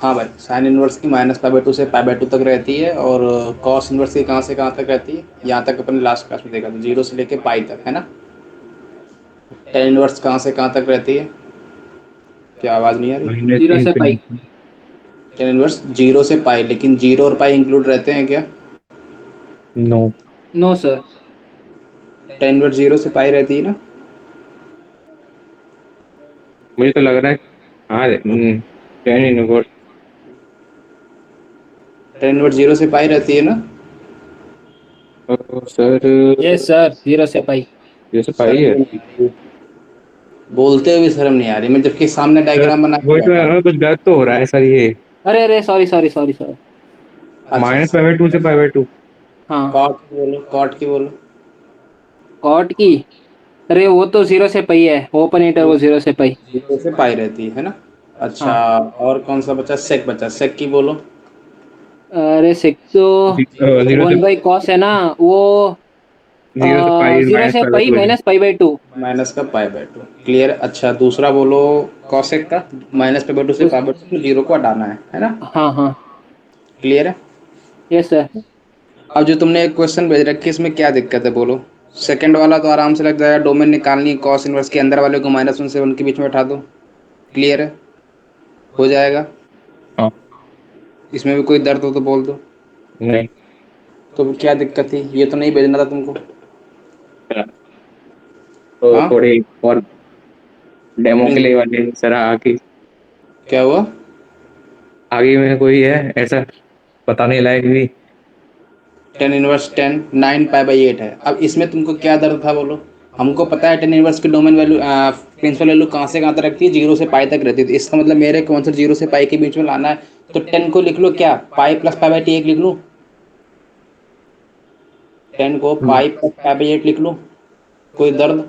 हाँ भाई, sine inverse की -π/2 से π/2 तक रहती है, और कॉस इनवर्स की कहाँ से कहाँ तक रहती है, यहाँ तक अपने लास्ट क्लास में देखा था, 0 से लेके पाई तक, है ना। टेन इनवर्स कहाँ से कहाँ तक रहती है? क्या आवाज़ नहीं आ रही? माइनस जीरो से पाई। इन्फिनिटी। टेन इनवर्स 0 से पाई, लेकिन 0 और पाई इंक्लूड रहते हैं क्या? No. No sir. Tan inverse 0 से पाई रहती है ना। मुझे तो लग रहा है। हाँ, टेन इनवर्स। टेन इनवर्स 0 से पाई रहती है ना। सर, यस सर, 0 से पाई। जैसे पाई शर्म है। क्यों नहीं आ रही? बोलते हुए भी शर्म नहीं आ रही, मैं जबकि सामने सर, डायग्राम बना के वही तो बैठा हूँ। कुछ गलत तो हो रहा है सर ये। अरे अरे, सॉरी सॉरी सॉरी सॉरी। अच्छा, -π/2 से π/2। हाँ। कॉट की बोलो, कॉट की बोलो। कॉट की। अरे वो तो 0 से पाई है, ओपन इंटरवल 0 से पाई। 0 से पाई रहती है ना। अच्छा, हाँ। और कौन सा बचा? सेक बचा, सेक की बोलो। अरे सिक्स तो 0 से 1/cos है ना वो। 0 से पाई 0 माइनस से पाई बाई पाई टू है। -π/2। माइनस का π/2, क्लियर। अच्छा, दूसरा बोलो। कॉसेक का -π/2 से π/2 में 0 को हटाना है ना। हाँ हाँ। क्लियर है। Yes sir. अब जो तुमने एक क्वेश्चन भेज रखी है, इसमें क्या दिक्कत है बोलो? सेकंड वाला तो आराम से लग जाएगा, डोमेन निकालनी है, कॉस इनवर्स के अंदर वाले को -1 से 1 के बीच में उठा दो। क्लियर है, हो जाएगा। हाँ। इसमें भी कोई दर्द हो तो बोल दो। नहीं। तो क्या दिक्कत थी? ये तो नहीं भेजना था तुमको। तो हाँ। थोड़ी और डेमो के प्रिंस लिए वाले सर आगे। क्या हुआ? आगे में कोई है ऐसा बताने लायक भी। टेन इनवर्स 10 9 π/8 है। अब इसमें तुमको क्या दर्द था बोलो? हमको पता है टेन इनवर्स की डोमेन वैल्यू, प्रिंसिपल वैल्यू कहाँ से कहाँ तक रखती है, 0 से पाई तक रहती है। तो इसका मतलब मेरे कौन सा 0 से पाई के बीच में लाना है। तो 10 को लिख लो क्या, पाई प्लस π/8 लिख लूँ? 10 को पाई प्लस π/8 लिख लूँ? कोई दर्द?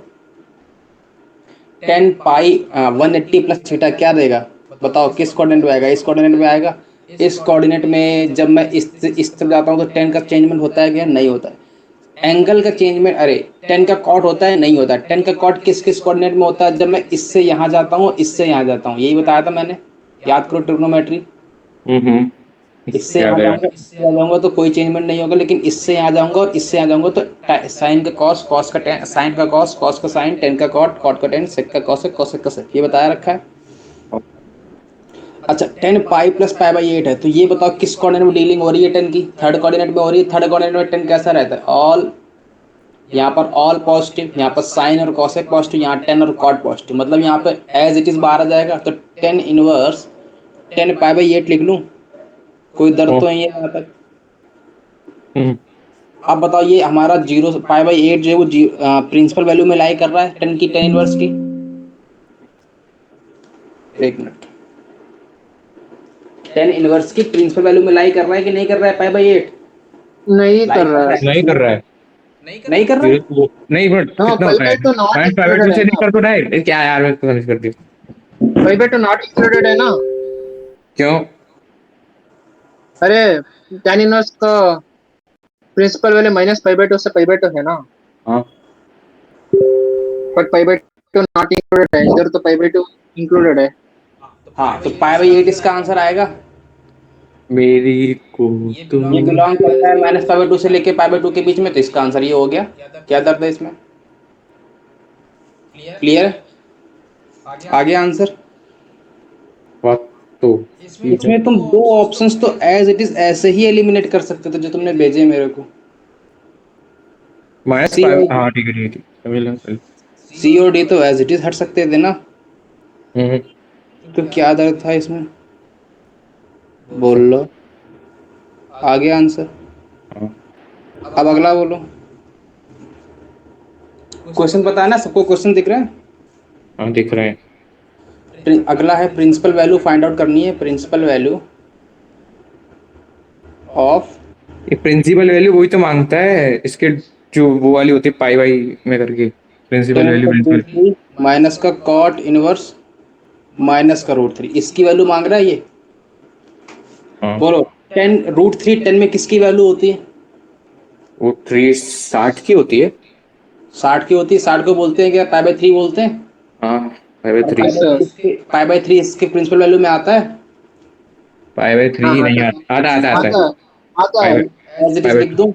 10 पाई 180 प्लस थीटा क्या देगा? बताओ किस कोऑर्डिनेट में आएगा? इस कोऑर्डिनेट में आएगा। इस कोऑर्डिनेट में जब मैं इस तरफ जाता हूँ तो 10 का चेंजमेंट होता है क्या? नहीं होता है। एंगल का चेंजमेंट, अरे 10 का कॉट होता है? नहीं होता है। 10 का कॉट किस किस कोऑर्डिनेट में होता है? जब मैं इससे यहाँ जाता हूँ, इससे यहाँ जाता हूँ, यही बताया था मैंने। याद करो ट्रिग्नोमेट्री। हम्म। इससे याद यहाँ है। जाऊंगा, इससे यहाँ जाऊंगा तो कोई चेंजमेंट नहीं होगा, लेकिन इससे यहाँ जाऊंगा और इससे यहाँ जाऊंगा तो साइन का कॉस, कॉस का टेन, साइन का कॉस, कॉस का साइन, टेन का कॉट, कॉट का टेन, सेक का कॉसेक, कॉसेक का सेक, ये बताया रखा है। अच्छा, 10 पाई प्लस π/8 है, तो ये बताओ किस कोऑर्डिनेट में डीलिंग हो रही है 10 की? थर्ड कोऑर्डिनेट में हो रही है। थर्ड कोऑर्डिनेट में 10 कैसा रहता है? ऑल, यहाँ पर ऑल पॉजिटिव, यहाँ पर साइन और कॉसेक पॉजिटिव, यहाँ 10 और कॉट पॉजिटिव, मतलब यहाँ पे एज इट इज बाहर आ जाएगा। तो 10 इनवर्स 10 π/8 लिख लूँ? कोई दर्द ओ, तो नहीं है यहाँ तक? हम्म। अब बताओ, ये हमारा 0 π/8 जो है वो प्रिंसिपल वैल्यू में लाई कर रहा है 10 की, 10 इनवर्स की। एक मिनट, 10 इनवर्स की प्रिंसिपल वैल्यू में लाई कर रहा है कि नहीं कर रहा है? π/8 नहीं लाई कर कर रहा रहा है। नहीं कर है। रहा है। नहीं कर रहा है। नहीं, बट हाँ, कितना होता है? π/2 नॉट -π/2 इंक्लूडेड से है नहीं ना। कर तो डायरेक्ट क्या यार, मैं समझ कर दी। π/2 नॉट इंक्लूडेड है ना। क्यों? अरे tan इनवर्स का प्रिंसिपल वैल्यू -π/2 से π/2 है ना। हाँ। बट π/2 नॉट इंक्लूडेड है, इधर तो π/2 इंक्लूडेड है। हाँ, तो π/8 इसका आंसर आएगा। मेरी को तो ये बिलोंग करता है -π/2 से लेके π/2 के बीच में, तो इसका आंसर ये हो गया। क्या दर्द है इसमें? क्लियर? आगे आंसर। बात तो ठीक है। इसमें तुम दो ऑप्शंस तो एज इट इज ऐसे ही एलिमिनेट कर सकते थे जो तुमने भेजे मेरे को। माइनस सी फाइव, और हाँ ठीक है ठीक है ठीक है, समझ लगा। सी और डी तो एज इट इज हट सकते थे ना। हम्म। तो क्या दर्द था इसमें? बोल लो। आगे आंसर। हाँ। अब अगला बोलो। क्वेश्चन पता है ना सबको? क्वेश्चन दिख रहा है? हाँ, दिख रहे हैं। अगला है प्रिंसिपल वैल्यू फाइंड आउट करनी है, प्रिंसिपल वैल्यू ऑफ ये प्रिंसिपल वैल्यू वही तो मांगता है इसके, जो वो वाली होती है पाई वाई में करके, प्रिंसिपल टेन वैल्यू का रूट प्रिंसिपल। थ्री माइनस का कॉट इनवर्स माइनस का रूट थ्री, इसकी वैल्यू मांग रहा है ये। हाँ। बोलो। 10 √3 10 में किसकी वैल्यू होती है? वो 360 की होती है। 60 की होती है। 60 को बोलते हैं क्या? π/3 बोलते हैं। हाँ, 5/3। Yes sir. Pi by three इसके प्रिंसिपल वैल्यू में आता है। पाई बाई 3 हाँ नहीं आता आता, आता है। आता है आता पाई है। By as it pi is by लिख दूं,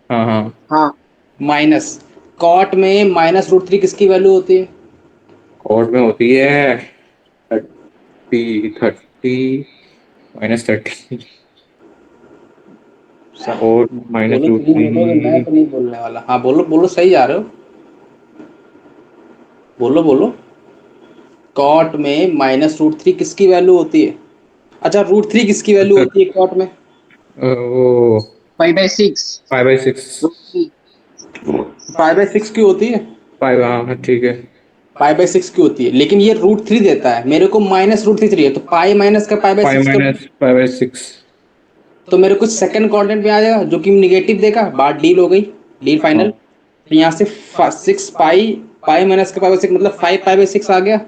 हाँ हाँ। हाँ माइनस कॉट में -√3 किसकी वैल्यू होती है? कोड में होती है 30 -30 और माइनस बोलो, रूट तुम बोलोगे, मैं थ्री। तो नहीं बोलने वाला। हाँ बोलो बोलो, सही जा रहे हो, बोलो बोलो। कॉट में -√3 किसकी वैल्यू होती है? अच्छा, √3 किसकी वैल्यू होती है कॉट में? वो 5/6 5/6। √3। 5/6 की होती है। 5, हाँ ठीक है। 5/6 की होती है, लेकिन ये √3 देता है, मेरे को -√3 चाहिए, तो पाई माइनस का पाई बाई 5 सिक्स कर, माइनस 5/6। तो मेरे को सेकंड क्वाड्रेंट में आ जाएगा जो कि निगेटिव देगा। बात डील हो गई, डील फाइनल। हाँ। तो यहाँ से 6 पाई, पाई माइनस का पाई बाई 6 मतलब 5 पाई बाई 6 आ गया।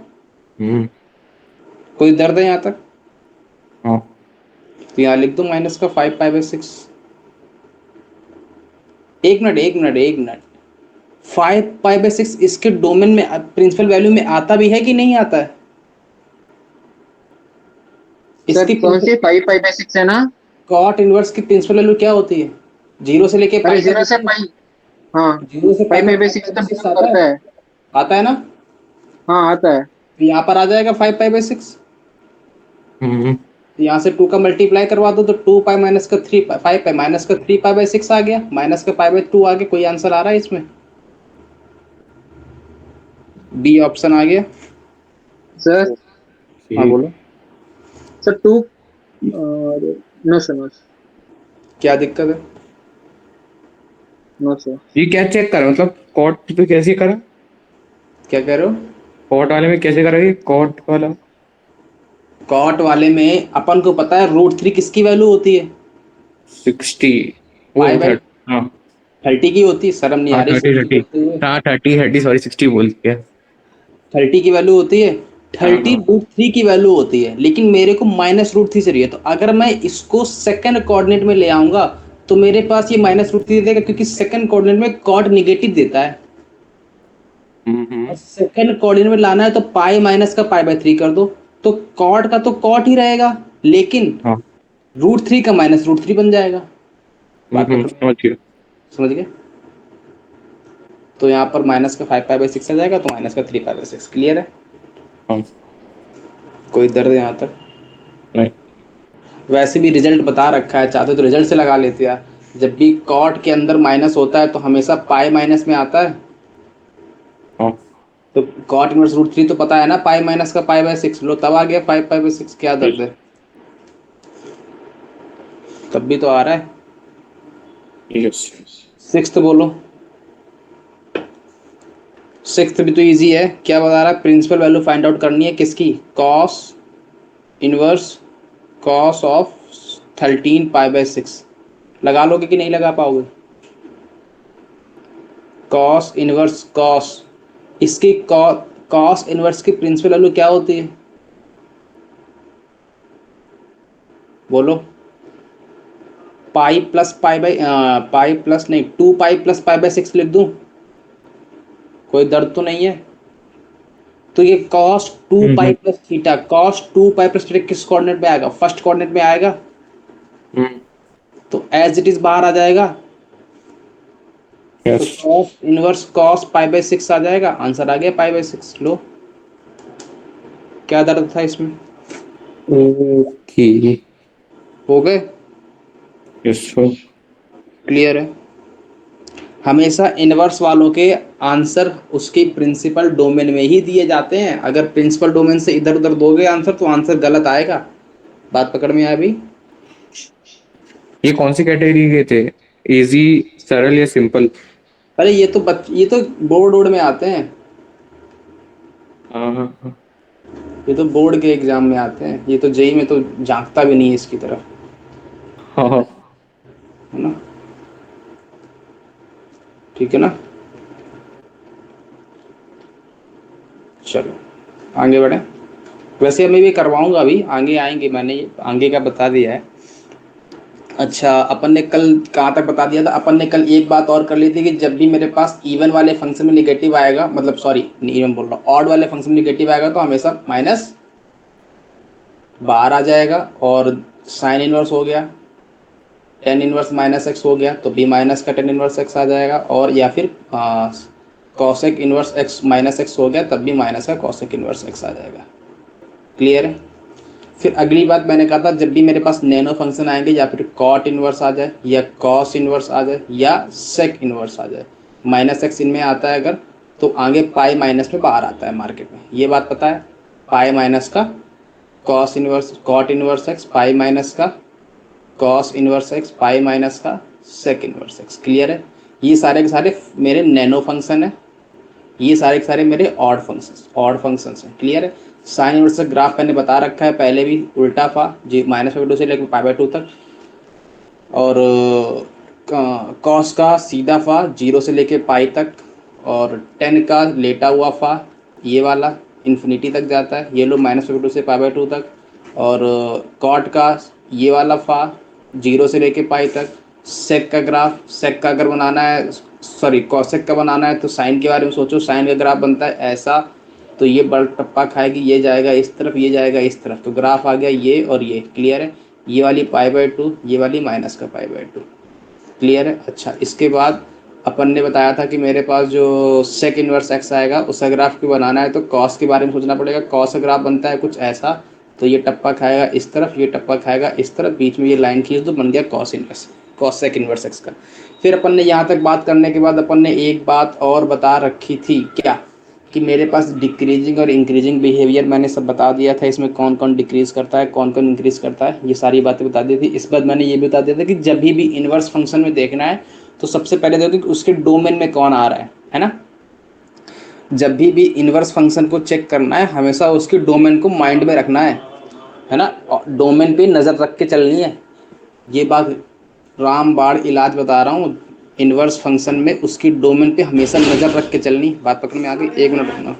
हम्म। कोई दर्द है यहाँ तक? हाँ। तो यहाँ लिख दो माइनस का 5 पाई बाई 6। एक मिनट एक मिनट एक मिनट, 5 पाई बाई 6 इसके डोमेन में, प्रिंसिपल वैल्यू में आता भी है कि नहीं आता है? सर इसकी कौन सी 5/6 है ना? कॉट इनवर्स की प्रिंसिपल वैल्यू क्या होती है? जीरो से लेके अरे पाई तक जीरो से होती है। पाई। हाँ जीरो से पाई फाइव तक फाइव बाई 5 सिक्स पाई तो बाई 6 बिलोंग आता है। करता है। आता है ना? हाँ आता है। तो यहाँ पर आ जाएगा 5 पाई बाई 6। हम्म। तो यहाँ से 2 का मल्टीप्लाई करवा दो तो 2 पाई माइनस का 3 पाई, 5 पाई माइनस का 3 पाई बाई 6 आ गया, माइनस का पाई बाई 2 आ गया। कोई आंसर आ रहा है इसमें? बी ऑप्शन आ गया। सर हाँ ठीक। बोलो, सर 2 और नो सर नो क्या दिक्कत है? No sir. ये क्या चेक करा, मतलब कोड पे कैसे करा? क्या कह रहे हो? कोड वाले में कैसे करा ये कोड वाला? कॉट वाले में अपन को पता है √3 किसकी वैल्यू होती है? 60। वो पाई बाई 30। हाँ 30 की होती है। शर्म नहीं हाँ आ रही 30 60 30। बोलते हुए? हाँ 30 सॉरी 60 बोल दिया। 30 की वैल्यू होती है। हाँ 30 हाँ। √3 की वैल्यू होती है, लेकिन मेरे को -√3 से रही है। तो अगर मैं इसको सेकंड कोऑर्डिनेट में ले आऊंगा तो मेरे पास ये -√3 देगा, क्योंकि सेकंड कोऑर्डिनेट में कॉट निगेटिव देता है। और सेकंड कोऑर्डिनेट में लाना है तो पाई माइनस का पाई बाई 3 कर दो, तो कॉट का तो कॉट ही रहेगा, लेकिन हाँ। √3 का -√3 बन जाएगा। बात पकड़, समझ गया। समझ गए? तो यहाँ पर माइनस का 5 पाई बाई 6 आ जाएगा, तो माइनस का 3 पाई बाई 6। क्लियर है? हाँ। कोई दर्द यहाँ तक? नहीं। वैसे भी रिजल्ट बता रखा है, चाहते तो रिजल्ट से लगा लेते यार। जब भी कॉट के अंदर माइनस होता है तो हमेशा पाई माइनस में आता है। हाँ। तो कॉट इनवर्स √3 तो पता है ना, पाई माइनस का पाई बाई 6। लो तब आ गया 5 पाई बाई 6। क्या दर्द यस। है? तब भी तो आ रहा है। यस। सिक्स्थ बोलो। सिक्स्थ भी तो इजी है। क्या बता रहा है? प्रिंसिपल वैल्यू फाइंड आउट करनी है किसकी? Cos inverse cos of 13 pi by 6। लगा लोगे कि नहीं लगा पाओगे? कॉस इनवर्स कॉस, इसकी कॉस इनवर्स की प्रिंसिपल वैल्यू क्या होती है? बोलो। Pi plus pi by, pi plus नहीं, 2 पाई प्लस पाई बाई 6 लिख दूं? कोई दर्द तो नहीं है? तो ये cos 2 pi plus theta, cos 2 pi plus theta किस कोऑर्डिनेट में आएगा? फर्स्ट कोऑर्डिनेट में आएगा। तो एज इट इज बाहर आ जाएगा। तो yes. Cos inverse cos pi by 6 आ जाएगा। आंसर आ गया पाई बाई 6। लो, क्या दर्द था इसमें? ओके। हो गए? Yes sir. क्लियर है? हमेशा इनवर्स वालों के आंसर उसकी प्रिंसिपल डोमेन में ही दिए जाते हैं। अगर प्रिंसिपल डोमेन से इधर उधर दोगे आंसर तो आंसर गलत आएगा। बात पकड़ में आया अभी? ये कौन सी कैटेगरी के थे? इजी, सरल या सिंपल? अरे ये तो बोर्ड वोर्ड में आते हैं। हाँ हाँ हाँ। ये तो बोर्ड के एग्जाम में आते हैं। ये तो जेई में तो झांकता भी नहीं है इसकी तरफ, हाँ हाँ। है ना? ठीक है ना? चलो आगे बढ़े। वैसे मैं भी करवाऊंगा, अभी आगे आएंगे, मैंने आगे का बता दिया है। अच्छा, अपन ने कल कहाँ तक बता दिया था? अपन ने कल एक बात और कर ली थी कि जब भी मेरे पास इवन वाले फंक्शन में निगेटिव आएगा, मतलब सॉरी इवन बोल रहा हूँ, ऑड वाले फंक्शन में निगेटिव आएगा तो हमेशा माइनस बाहर आ जाएगा, और साइन इनवर्स हो गया, टेन इनवर्स माइनस एक्स हो गया, तो बी माइनस का टेन इनवर्स एक्स आ जाएगा, और या फिर cosec inverse x minus x हो गया, तब भी माइनस का कॉसेक इनवर्स एक्स आ जाएगा। क्लियर है? फिर अगली बात मैंने कहा था, जब भी मेरे पास नैनो फंक्शन आएंगे या फिर कॉट इनवर्स आ जाए या कॉस इनवर्स आ जाए या सेक इनवर्स आ जाए, माइनस एक्स इनमें आता है अगर, तो आगे पाई माइनस में बाहर आता है मार्केट में, ये बात पता है? पाई माइनस का cos inverse cot inverse x, pi minus का cos inverse x, pi minus का सेक इनवर्स एक्स। क्लियर है? ये सारे के सारे मेरे नैनो फंक्शन है, ये सारे के सारे मेरे ऑड फंक्शंस हैं। क्लियर है? साइन इनवर्स का ग्राफ मैंने बता रखा है पहले भी, उल्टा फा जी -2 से लेकर π/2 तक, और कॉस का सीधा फा 0 से लेकर पाई तक, और टेन का लेटा हुआ फा ये वाला इन्फिनिटी तक जाता है, ये लो -2 से π/2 तक, और कॉट का ये वाला फा 0 से लेकर पाई तक। सेक का ग्राफ, सेक का अगर बनाना है, सॉरी कॉसेक का बनाना है, तो साइन के बारे में सोचो, साइन का ग्राफ बनता है ऐसा, तो ये बल टप्पा खाएगी, ये जाएगा इस तरफ, ये जाएगा इस तरफ, तो ग्राफ आ गया ये और ये। क्लियर है? ये वाली π/2, ये वाली माइनस का π/2। क्लियर है? अच्छा, इसके बाद अपन ने बताया था कि मेरे पास जो सेक इनवर्स एक्स आएगा उसका ग्राफ क्यों बनाना है, तो कॉस के बारे में सोचना पड़ेगा। कॉस का ग्राफ बनता है कुछ ऐसा, तो ये टप्पा खाएगा इस तरफ, ये टप्पा खाएगा इस तरफ, बीच में ये लाइन खींच दो, बन गया cos inverse, cos sec inverse x का। फिर अपन ने यहाँ तक बात करने के बाद अपन ने एक बात और बता रखी थी, क्या? कि मेरे पास डिक्रीजिंग और इंक्रीजिंग बिहेवियर मैंने सब बता दिया था, इसमें कौन कौन डिक्रीज करता है, कौन कौन इंक्रीज करता है, ये सारी बातें बता दी थी। इस बाद मैंने ये भी बता दिया था कि जब भी इनवर्स फंक्शन में देखना है तो सबसे पहले देखो कि उसके डोमेन में कौन आ रहा है ना? जब भी इनवर्स फंक्शन को चेक करना है, हमेशा उसके डोमेन को माइंड में रखना है ना? डोमेन पे नज़र रख के चलनी है। ये बात रामबाण इलाज बता रहा हूँ, इनवर्स फंक्शन में उसकी डोमेन पे हमेशा नज़र रख के चलनी। बात पकड़ में आ गई? 1 मिनट रुकना।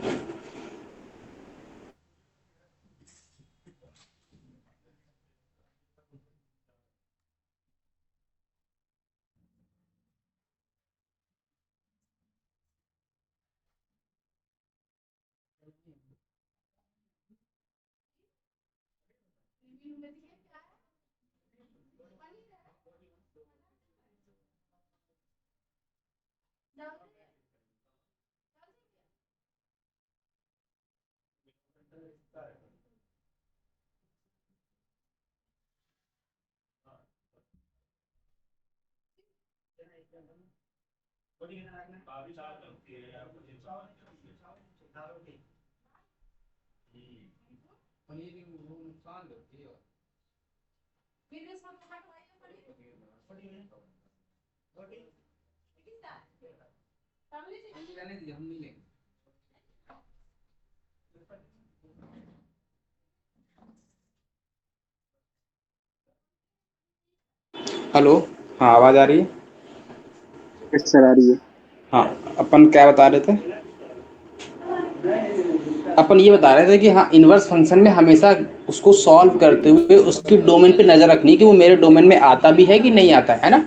हेलो, हाँ आवाज़ आ रही है? यस सर, आ रही है। हाँ, अपन क्या बता रहे थे? अपन ये बता रहे थे कि हाँ, इनवर्स फंक्शन में हमेशा उसको सॉल्व करते हुए उसकी डोमेन पे नज़र रखनी कि वो मेरे डोमेन में आता भी है कि नहीं आता है ना?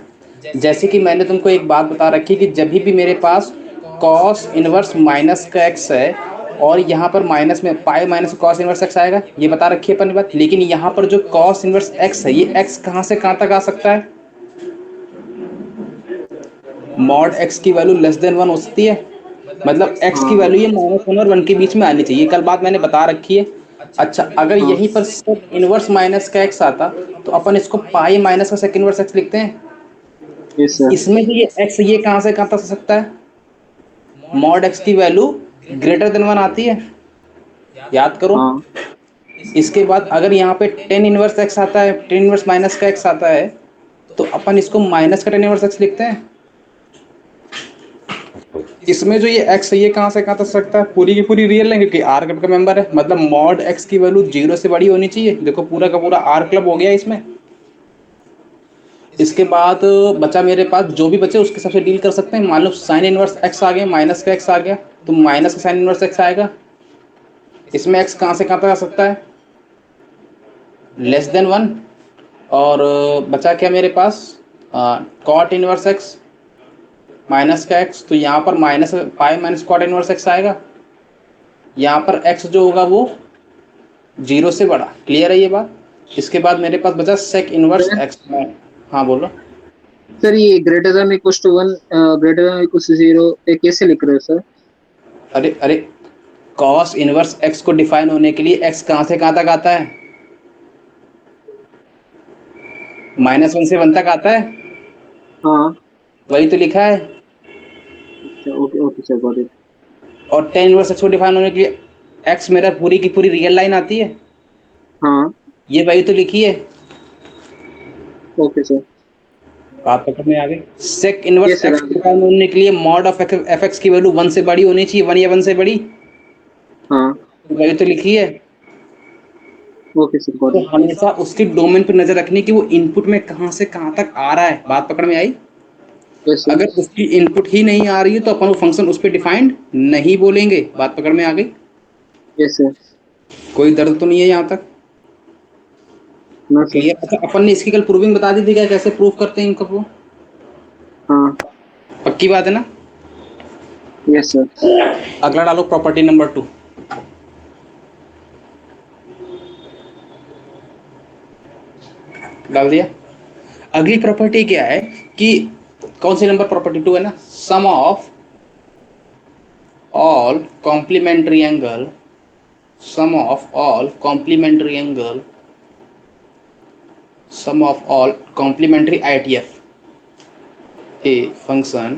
जैसे कि मैंने तुमको एक बात बता रखी कि जब भी मेरे पास कॉस इनवर्स माइनस का एक्स है और यहाँ पर माइनस में pi minus cos inverse x आएगा, ये बता रखी है अपन ने बात। लेकिन यहाँ पर जो कॉस इनवर्स एक्स है, ये एक्स कहाँ से कहाँ तक आ सकता है? मॉड एक्स की वैल्यू लेस देन 1 हो सकती है, मतलब एक्स की हाँ वैल्यू ये -1 और 1 के बीच में आनी चाहिए। कल बात मैंने बता रखी है। अच्छा, अगर हाँ यहीं पर सिर्फ इनवर्स माइनस का एक्स आता तो अपन इसको पाई माइनस का सेक इनवर्स एक्स लिखते हैं। Yes sir. इसमें जो ये एक्स ये कहाँ से कहाँ तक आ सकता है? मॉड एक्स की वैल्यू ग्रेटर देन 1 आती है, याद करो। हाँ इसके बाद अगर यहाँ पे टेन इनवर्स एक्स आता है, टेन इनवर्स माइनस का एक्स आता है, तो अपन इसको माइनस का टेन इनवर्स एक्स लिखते हैं। इसमें जो ये x है ये कहाँ से कहाँ तक सकता है? पूरी की पूरी रियल है, क्योंकि आर क्लब का मेंबर है, मतलब मॉड x की वैल्यू 0 से बड़ी होनी चाहिए। देखो पूरा का पूरा आर क्लब हो गया इसमें। इसके बाद बचा मेरे पास, जो भी बचे उसके सबसे डील कर सकते हैं। मान लो साइन इनवर्स x आ गया, माइनस का x आ गया, तो माइनस का साइन इनवर्स x आएगा। इसमें x कहाँ से कहाँ तक आ सकता है? Less than 1। और बचा क्या मेरे पास? कॉट इनवर्स x माइनस का x, तो यहाँ पर minus pi minus cot inverse x आएगा। यहाँ पर x जो होगा वो 0 से बड़ा। क्लियर है ये बात? इसके बाद मेरे पास बचा सेक इनवर्स एक्स। हाँ बोलो। सर ये greater than equals to 1 greater than equals to 0 ये कैसे लिख रहे हो सर? अरे अरे, कॉस इनवर्स एक्स को डिफाइन होने के लिए एक्स कहाँ से कहाँ तक आता है? -1 से 1 तक आता है, हाँ वही तो लिखा है। अच्छा okay okay sir got it. और टेन इनवर्स एक्स को डिफाइन होने के लिए एक्स मेरा पूरी की पूरी रियल लाइन आती है, हाँ ये वही तो लिखी है। Okay sir. बात पकड़ में आ गई। सेक ये इनवर्स सर एक्स को डिफाइन होने के लिए मॉड ऑफ एफ एक्स की वैल्यू 1 से बड़ी होनी चाहिए, 1 या 1 से बड़ी, हाँ वही तो लिखी है। ओके सर गॉट तो इट। हमेशा उसके डोमेन पर नजर रखनी कि वो इनपुट में कहाँ से कहाँ तक आ रहा है। बात पकड़ में आई? Yes sir. अगर उसकी इनपुट ही नहीं आ रही है तो अपन वो फंक्शन उस पर डिफाइंड नहीं बोलेंगे। बात पकड़ में आ गई? Yes sir. कोई दर्द तो नहीं है यहाँ तक? No sir. क्लियर? अच्छा, अपन ने इसकी कल प्रूविंग बता दी थी क्या, कैसे प्रूव करते हैं इनका वो? हाँ पक्की बात है ना? Yes sir. अगला डालो प्रॉपर्टी नंबर 2। डाल दिया। अगली प्रॉपर्टी क्या है कि कौन सी नंबर प्रॉपर्टी? 2 है ना। Sum of all complementary angle, sum of all complementary angle, sum of all complementary ITF a function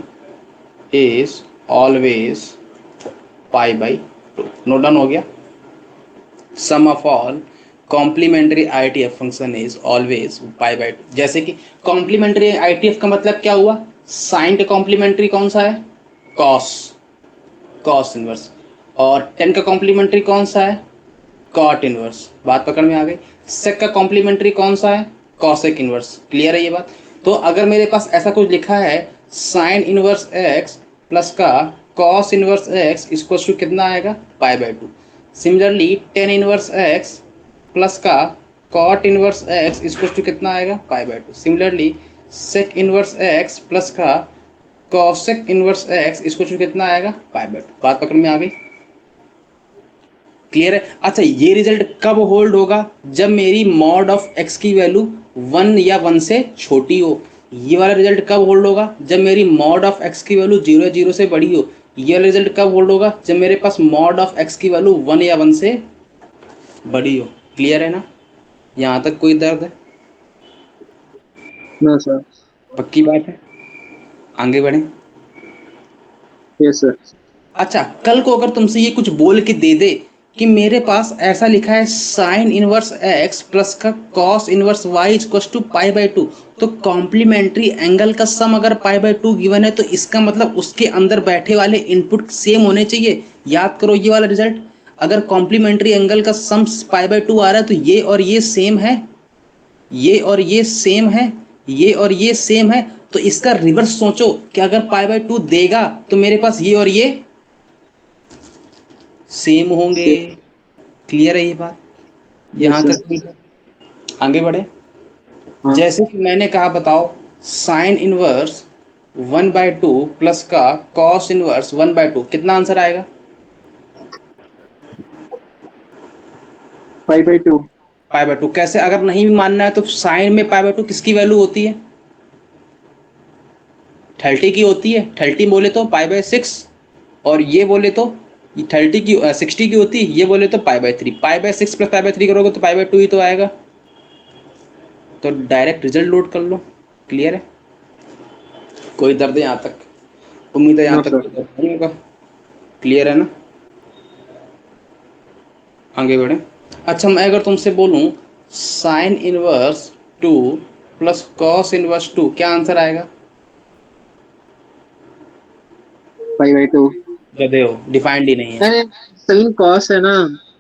is always π/2। Note down हो गया? Sum of all complementary ITF function is always π/2। जैसे कि complementary ITF का मतलब क्या हुआ? Sign का complementary कौन सा है? Cos, cos inverse. और टेन का कॉम्प्लीमेंट्री कौन सा है? Cot inverse. बात पकड़ में आ गई? सेक का कॉम्प्लीमेंट्री कौन सा है? Cosec inverse. क्लियर है ये बात? तो अगर मेरे पास ऐसा कुछ लिखा है साइन इनवर्स एक्स प्लस का cos inverse x equal to कितना आएगा? π/2। Similarly tan inverse x plus का cot inverse x equal to कितना आएगा? π/2। Similarly sec inverse x plus का cosec inverse x equal to कितना आएगा? π/2। बात पकड़ में आ गई? क्लियर है? अच्छा, ये रिजल्ट कब होल्ड होगा? जब मेरी मॉड ऑफ एक्स की वैल्यू 1 या 1 से छोटी हो। ये वाला रिजल्ट कब होल्ड होगा? जब मेरी मॉड ऑफ एक्स की वैल्यू 0 या 0 से बड़ी हो। ये वाला रिजल्ट कब होल्ड होगा? जब मेरे पास मॉड ऑफ एक्स की वैल्यू 1 या 1 से बड़ी हो। क्लियर है ना? यहाँ तक कोई दर्द है? No sir. पक्की बात है? आगे बढ़े। Yes sir. अच्छा, कल को अगर तुमसे ये कुछ बोल के दे दे कि मेरे पास ऐसा लिखा है साइन इनवर्स एक्स प्लस का cos inverse y equals to π/2, तो कॉम्प्लीमेंट्री एंगल का सम अगर π/2 गिवन है तो इसका मतलब उसके अंदर बैठे वाले इनपुट सेम होने चाहिए। याद करो ये वाला रिजल्ट। अगर कॉम्प्लीमेंट्री एंगल का सम π/2 आ रहा है तो ये और ये सेम है, ये और ये सेम है, ये और ये सेम है। तो इसका रिवर्स सोचो कि अगर π/2 देगा तो मेरे पास ये और ये सेम होंगे। क्लियर है ये बात? यहाँ यस तक सर। आगे बढ़े। हाँ जैसे कि मैंने कहा, बताओ साइन इनवर्स 1/2 प्लस का कॉस इनवर्स 1/2 कितना आंसर आएगा? π/2। π/2। कैसे? अगर नहीं भी मानना है तो साइन में π/2 किसकी वैल्यू होती है? 30 की होती है। 30 बोले तो π/6, और ये बोले तो 30 की 60 की होती है, ये बोले तो π/3। π/6 प्लस π/3 करोगे तो π/2 ही तो आएगा। तो डायरेक्ट रिजल्ट लोड कर लो। क्लियर है? कोई दर्द है यहाँ तक? उम्मीद है यहाँ नो तक सर। कोई दर्द नहीं होगा। क्लियर है ना? आगे बढ़े। अच्छा, मैं अगर तुमसे बोलूं sine inverse 2 plus cos inverse 2 क्या आंसर आएगा? π/2। गधे हो, डिफाइंड ही नहीं है। अरे साइन कॉस है ना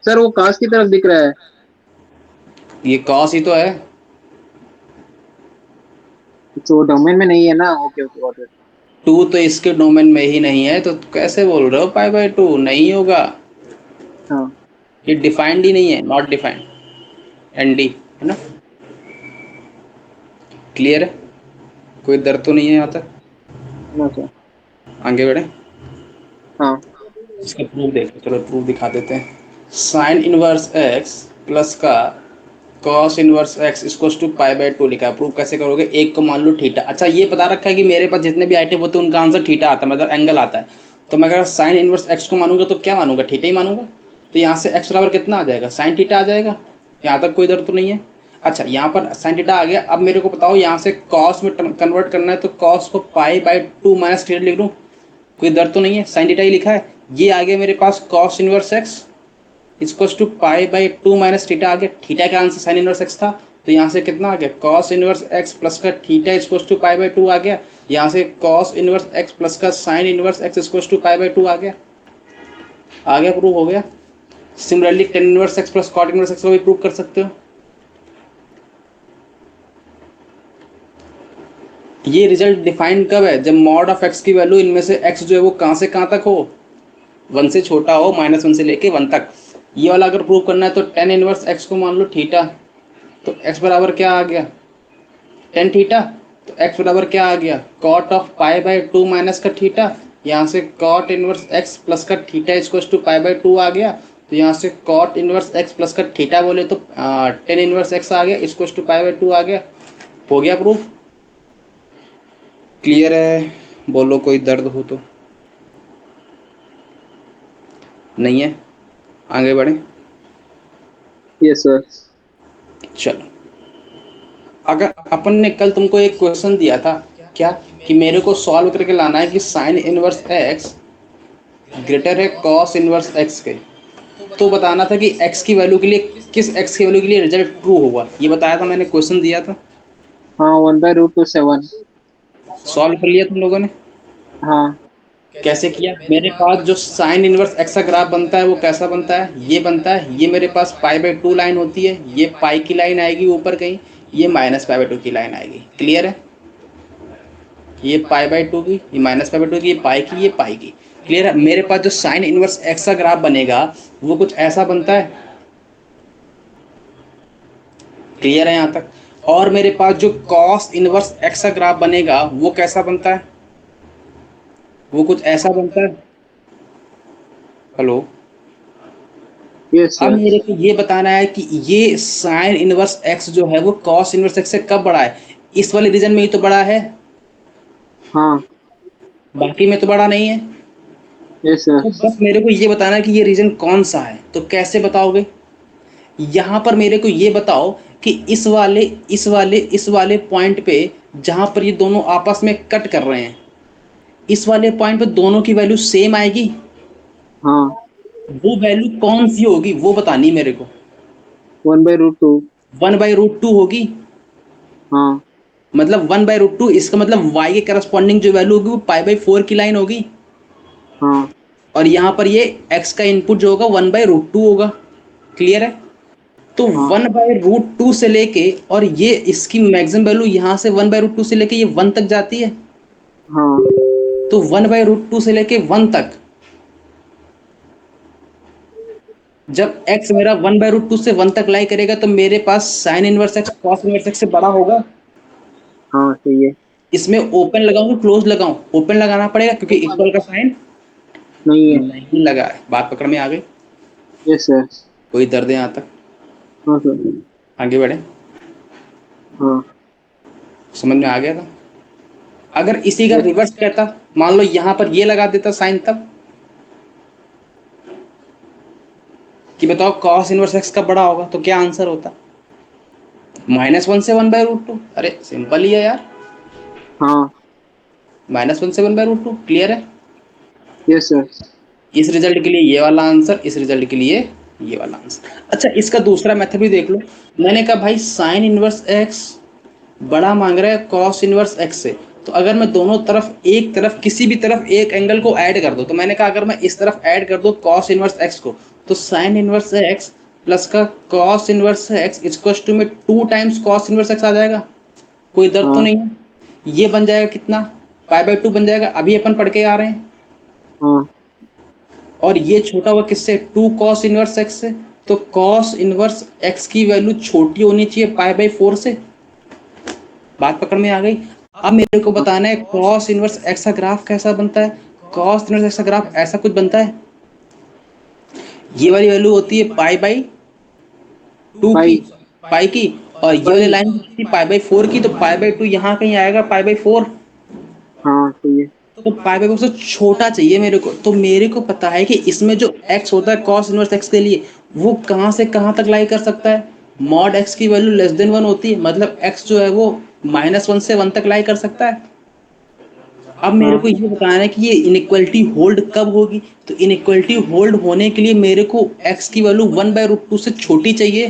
सर, वो कॉस की तरफ दिख रहा है। ये कॉस ही तो है। तो डोमेन में नहीं है ना। Okay okay got it. 2 तो इसके डोमेन में ही नहीं है, तो कैसे बोल रहे हो π/2 नहीं होगा? हाँ ये डिफाइंड ही नहीं है, नॉट डिफाइंड, ND है ना? क्लियर है? कोई दर्द तो नहीं है यहाँ तक? No sir. आगे बढ़े। हाँ इसका प्रूफ देखो, चलो प्रूफ दिखा देते हैं। साइन इनवर्स एक्स प्लस का cos inverse x equals to pi by 2 लिखा है। प्रूव कैसे करोगे? एक को मान लो थीटा। अच्छा ये पता रखा है कि मेरे पास जितने भी आइटम होते हैं उनका आंसर थीटा आता है, मतलब एंगल आता है। तो मैं अगर साइन इनवर्स x को मानूंगा तो क्या मानूंगा? थीटा ही मानूंगा। तो यहाँ से x बराबर कितना आ जाएगा? साइन थीटा आ जाएगा। यहाँ तक कोई दर्द तो नहीं है? अच्छा यहाँ पर साइन थीटा आ गया। अब मेरे को बताओ यहाँ से कॉस में कन्वर्ट करना है, तो कॉस को पाई बाय 2 माइनस थीटा लिख दूँ? कोई दर्द तो नहीं है? साइन थीटा ही लिखा है। ये आ गया मेरे पास cos inverse x equals to pi by 2 minus theta आ गया। थीटा का आंसर साइन इनवर्स एक्स था, तो यहाँ से कितना आ गया? कॉस इनवर्स एक्स प्लस का theta equals to pi by 2 आ गया। यहाँ से कॉस इनवर्स एक्स प्लस का sine inverse x equals to pi by 2 आ गया। आ गया, प्रूव हो गया। Similarly tan inverse x plus cot inverse x को भी प्रूव कर सकते हो। ये रिजल्ट डिफाइन कब है? जब मॉड ऑफ एक्स की वैल्यू इनमें से एक्स जो है वो कहाँ से कहाँ तक हो? 1 से छोटा हो, -1 से लेके 1 तक। ये वाला अगर प्रूव करना है तो टेन इनवर्स एक्स को मान लो थीटा, तो x बराबर क्या आ गया? Tan theta. तो x बराबर क्या आ गया? Cot of pi by 2 minus का थीटा। यहाँ से कॉट इनवर्स x प्लस का theta equals to pi by 2 आ गया। तो यहाँ से कॉट इनवर्स x प्लस का थीटा बोले तो टेन इनवर्स x आ गया इक्वल्स टू पाई बाई 2 आ गया। हो गया प्रूफ? क्लियर है? बोलो कोई दर्द हो तो। नहीं है? आगे बढ़े। Yes sir. चलो, अगर अपन ने कल तुमको एक क्वेश्चन दिया था क्या, कि मेरे को सॉल्व करके लाना है कि साइन इनवर्स एक्स ग्रेटर है कॉस इनवर्स एक्स के, तो बताना था कि एक्स की वैल्यू के लिए, किस एक्स की वैल्यू के लिए रिजल्ट ट्रू होगा। ये बताया था मैंने, क्वेश्चन दिया था। हाँ 1/√2 7। सॉल्व कर लिया तुम लोगों ने? हाँ कैसे किया? मेरे पास जो साइन इनवर्स एक्स का ग्राफ बनता है वो कैसा बनता है? ये बनता है। ये मेरे पास पाई बाई 2 लाइन होती है, ये पाई की लाइन आएगी ऊपर कहीं, ये माइनस पाई बाई 2 की लाइन आएगी। क्लियर है? ये पाई बाई 2 की, ये माइनस पाई बाई 2 की, ये पाई की, ये पाई की। क्लियर है? मेरे पास जो साइन इनवर्स एक्स का ग्राफ बनेगा वो कुछ ऐसा बनता है। क्लियर है यहाँ तक? और मेरे पास जो कॉस इनवर्स एक्स का ग्राफ बनेगा वो कैसा बनता है? वो कुछ ऐसा बनता है। हेलो? यस अब सर। मेरे को ये बताना है कि ये साइन इनवर्स एक्स जो है वो कॉस इनवर्स एक्स से कब बड़ा है? इस वाले रीजन में ही तो बड़ा है, हाँ बाकी में तो बड़ा नहीं है। यस तो सर। बस मेरे को ये बताना है कि ये रीजन कौन सा है। तो कैसे बताओगे? यहाँ पर मेरे को ये बताओ कि इस वाले पॉइंट पे जहाँ पर ये दोनों आपस में कट कर रहे हैं, इस वाले पॉइंट पे दोनों की वैल्यू सेम आएगी। हाँ वो वैल्यू कौन सी होगी वो बतानी मेरे को। 1/√2। 1/√2 होगी। हाँ मतलब 1/√2, इसका मतलब y के करस्पॉन्डिंग जो वैल्यू होगी वो पाई बाई 4 की लाइन होगी। हाँ और यहाँ पर ये x का इनपुट जो होगा 1/√2 होगा। क्लियर है? तो हाँ 1/√2 से लेके, और ये इसकी मैक्सिमम वैल्यू यहाँ से 1/√2 से लेके ये 1 तक जाती है। हाँ तो 1/√2 से लेके 1 तक, जब x मेरा 1/√2 से 1 तक लाई करेगा तो मेरे पास sine inverse x cos inverse x से बड़ा होगा। हाँ सही है। इसमें ओपन लगाऊं कि क्लोज लगाऊं? ओपन लगाना पड़ेगा क्योंकि इक्वल का साइन नहीं है। नहीं लगा है। बात पकड़ में आ गई? Yes sir. कोई दर्द है यहाँ तक? हाँ सर। आगे बढ़े। हाँ समझ में आ गया था? अगर इसी का रिवर्स कहता, मान लो यहाँ पर ये लगा देता साइन, तब कि बताओ कॉस इनवर्स एक्स का बड़ा होगा, तो क्या आंसर होता? -1 से 1/√2। अरे सिंपल ही है यार। हाँ -1 से 1/√2। क्लियर है? Yes sir. इस रिजल्ट के लिए ये वाला आंसर, इस रिजल्ट के लिए ये वाला आंसर। अच्छा इसका दूसरा मेथड भी देख लो। मैंने कहा भाई साइन इनवर्स एक्स बड़ा मांग रहा है कॉस इनवर्स एक्स से, तो अगर मैं दोनों तरफ, एक तरफ किसी भी तरफ एक एंगल को ऐड कर दो, तो मैंने कहा अगर मैं इस तरफ ऐड कर दो कॉस इनवर्स एक्स को, तो साइन इनवर्स एक्स प्लस का cos inverse x equals to में 2 टाइम्स कॉस इनवर्स एक्स आ जाएगा। कोई दर्द तो हाँ नहीं है? ये बन जाएगा कितना? पाई/2 बन जाएगा। अभी अपन पढ़ के आ रहे हैं। हाँ और ये छोटा हुआ किससे? 2 कॉस इनवर्स एक्स से। तो कॉस इनवर्स एक्स की वैल्यू छोटी होनी चाहिए पाई/4 से। बात पकड़ में आ गई? अब मेरे को बताना है कॉस इनवर्स एक्स का ग्राफ कैसा बनता है। कॉस इनवर्स एक्स का ग्राफ ऐसा कुछ बनता है। ये वाली वैल्यू होती है पाई/2 की, पाई। पाई की, और ये वाली लाइन थी पाई बाई 4 की, तो पाई बाई 2 यहाँ कहीं आएगा पाई बाई 4, हाँ सही है। तो पाई बाई 4 से छोटा चाहिए मेरे को। तो मेरे को पता है कि इसमें जो x होता है cos इनवर्स x के लिए, वो कहाँ से कहाँ तक लाई कर सकता है, मॉड x की वैल्यू लेस देन 1 होती है, मतलब x जो है वो -1 से 1 तक लाई कर सकता है। अब मेरे को ये बताना है कि ये इनइक्वालिटी होल्ड कब होगी। तो इनइक्वालिटी होल्ड होने के लिए मेरे को x की वैल्यू 1/√2 से छोटी चाहिए।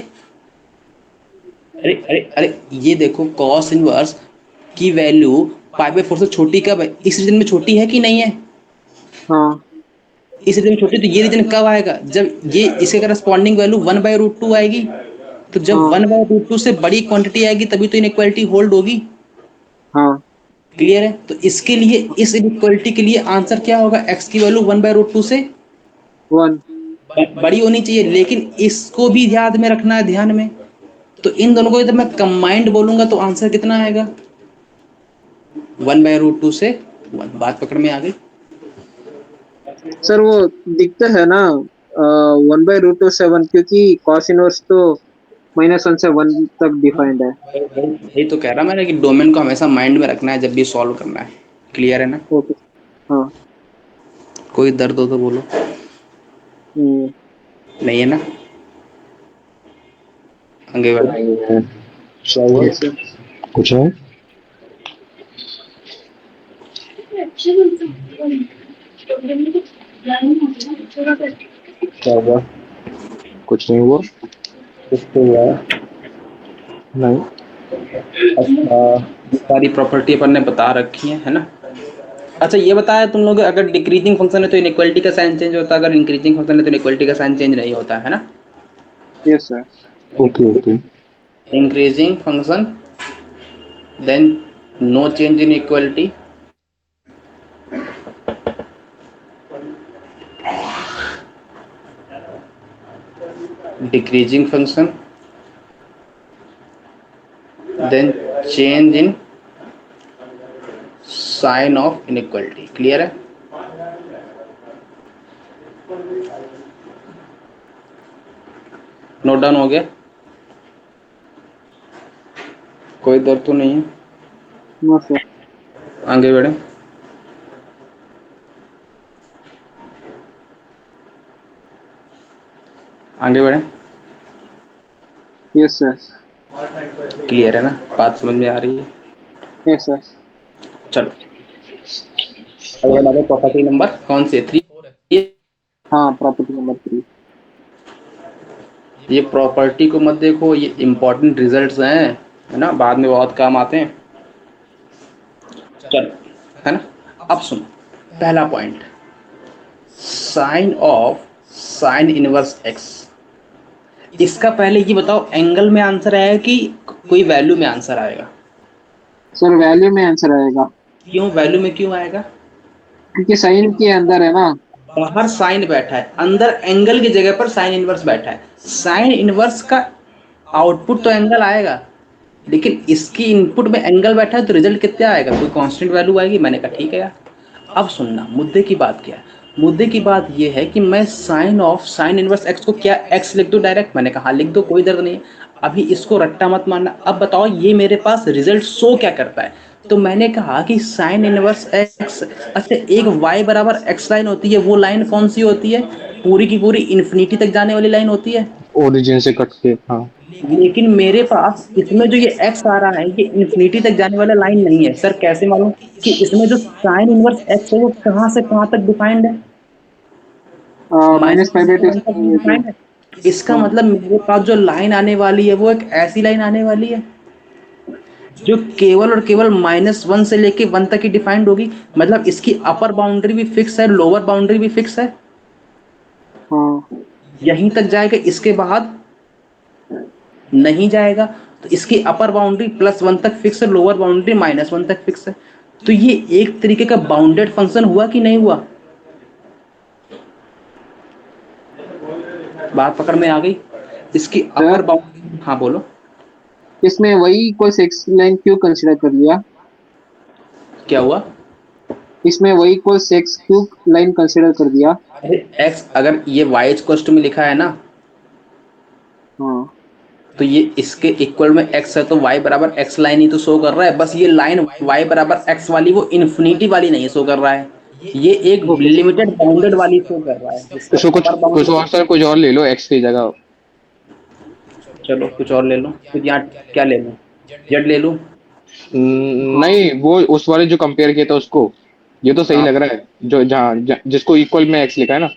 अरे अरे अरे, ये देखो cos इनवर्स की वैल्यू पाई बाई 4 से छोटी कब है, इस रीजन में छोटी है कि नहीं है, हाँ इस रीजन में छोटी। तो ये रीजन कब आएगा, जब ये इसके करस्पॉन्डिंग वैल्यू 1/√2 आएगी। तो जब हाँ 1/√2 से बड़ी क्वांटिटी आएगी तभी तो इनइक्वालिटी होल्ड होगी। हाँ क्लियर है। तो इसके लिए, इस इनइक्वालिटी के लिए आंसर क्या होगा, x की वैल्यू 1/√2 से 1। बड़ी होनी चाहिए। लेकिन इसको भी ध्यान में रखना है, ध्यान में। तो इन दोनों को जब मैं कंबाइंड बोलूंगा तो आंसर कितना आएगा, 1/√2 से 1। बात पकड़ में आ गई। सर वो दिखता है ना 1/√2 7, क्योंकि cos इनवर्स तो -1 से 1 तक डिफाइंड है। यही तो कह रहा मैंने कि डोमेन को हमेशा माइंड में रखना है जब भी सॉल्व करना है। क्लियर है ना। ओके। हाँ। कोई दर्द हो तो बोलो। हम्म, नहीं है ना, आगे बढ़ो। नहीं है। क्या हुआ? yes, sir। कुछ है? क्या हुआ? कुछ नहीं हुआ। कुछ तो हुआ है? नहीं। अच्छा, ये सारी प्रॉपर्टी अपन ने बता रखी है ना। अच्छा ये बताया तुम लोग, अगर डिक्रीजिंग फंक्शन है तो इनइक्वालिटी का साइन चेंज होता है, अगर इंक्रीजिंग फंक्शन है तो इनइक्वालिटी का साइन चेंज नहीं होता है ना। yes sir। Okay okay. Increasing function then no change in equality, decreasing function then change in sign of inequality. Clear है। नोट डाउन हो गया, कोई दर्द तो नहीं है। No sir. आगे बढ़े। आगे बढ़े। yes sir। क्लियर है ना, बात समझ में आ रही है। yes sir। चलो अगला बात है प्रॉपर्टी नंबर कौन से 3। हाँ प्रॉपर्टी नंबर 3। ये प्रॉपर्टी को मत देखो, ये इंपॉर्टेंट रिजल्ट्स हैं, है ना, बाद में बहुत काम आते हैं। चलो, है ना। अब सुनो, पहला point, sine of sine inverse x. इसका पहले ये बताओ, एंगल में आंसर आएगा कि कोई वैल्यू में आंसर आएगा। सर वैल्यू में आंसर आएगा, क्यों वैल्यू में क्यों आएगा, क्योंकि साइन के अंदर है ना। बाहर साइन बैठा है, अंदर एंगल की जगह पर साइन इनवर्स बैठा है। साइन इनवर्स का आउटपुट तो एंगल आएगा, लेकिन इसकी इनपुट में एंगल बैठा है तो रिजल्ट कितना आएगा, कोई कांस्टेंट वैल्यू आएगी। मैंने कहा ठीक है यार। अब सुनना, मुद्दे की बात क्या है। मुद्दे की बात ये है कि मैं sine of sine inverse x को क्या एक्स लिख दूं डायरेक्ट। मैंने कहा लिख दो, कोई दर्द नहीं है। अभी इसको रट्टा मत मारना। अब बताओ ये मेरे पास रिजल्ट शो क्या करता है। तो मैंने कहा कि साइन इनवर्स एक्स, अच्छा एक y बराबर एक्स लाइन होती है, वो लाइन कौन सी होती है, पूरी की पूरी इन्फिनिटी तक जाने वाली लाइन होती है। ओरिजिन से कट के, हाँ। लेकिन मेरे पास इसमें जो ये x आ रहा है ये इन्फिनिटी तक जाने वाला लाइन नहीं है। सर कैसे मालूम कि इसमें जो साइन इनवर्स x है वो कहाँ से कहाँ तक डिफाइंड है, -π/2 -1 तक से 2। डिफाइंड है। इसका मतलब मेरे पास जो लाइन आने वाली है वो एक ऐसी लाइन आने वाली है जो केवल और केवल -1 से लेके 1 तक ही डिफाइंड होगी। मतलब इसकी अपर बाउंड्री भी फिक्स है, लोअर बाउंड्री भी फिक्स है, हाँ यहीं तक जाएगा, इसके बाद नहीं जाएगा। तो इसकी अपर बाउंड्री +1 तक फिक्स है, लोअर बाउंड्री -1 तक फिक्स है। तो ये एक तरीके का बाउंडेड फंक्शन हुआ कि नहीं हुआ। बात पकड़ में आ गई। इसकी अपर सर, बाउंड्री, हाँ बोलो। इसमें वही कोस एक्स लाइन क्यों कंसीडर कर लिया? क्या हुआ, इसमें वही कोस एक्स क्यों लाइन कंसीडर कर दिया? अरे एक्स, अगर ये y इक्वल टू में लिखा है ना, हाँ तो ये इसके इक्वल में x है तो y बराबर x लाइन ही तो शो कर रहा है, बस ये लाइन y बराबर x वाली वो इन्फिनिटी वाली नहीं शो कर रहा है, ये एक ओके लिमिटेड बाउंडेड वाली शो कर रहा है जिसका इसको कुछ अपर कुछ बाउंड। और सर, कुछ और ले लो x की जगह। चलो कुछ और ले लो, तो यहाँ क्या ले लूँ, z ले लूँ। नहीं, वो उस वाले जो कंपेयर किया था उसको, ये तो सही हाँ, लग रहा है, जो जिसको इक्वल में x लिखा है ना।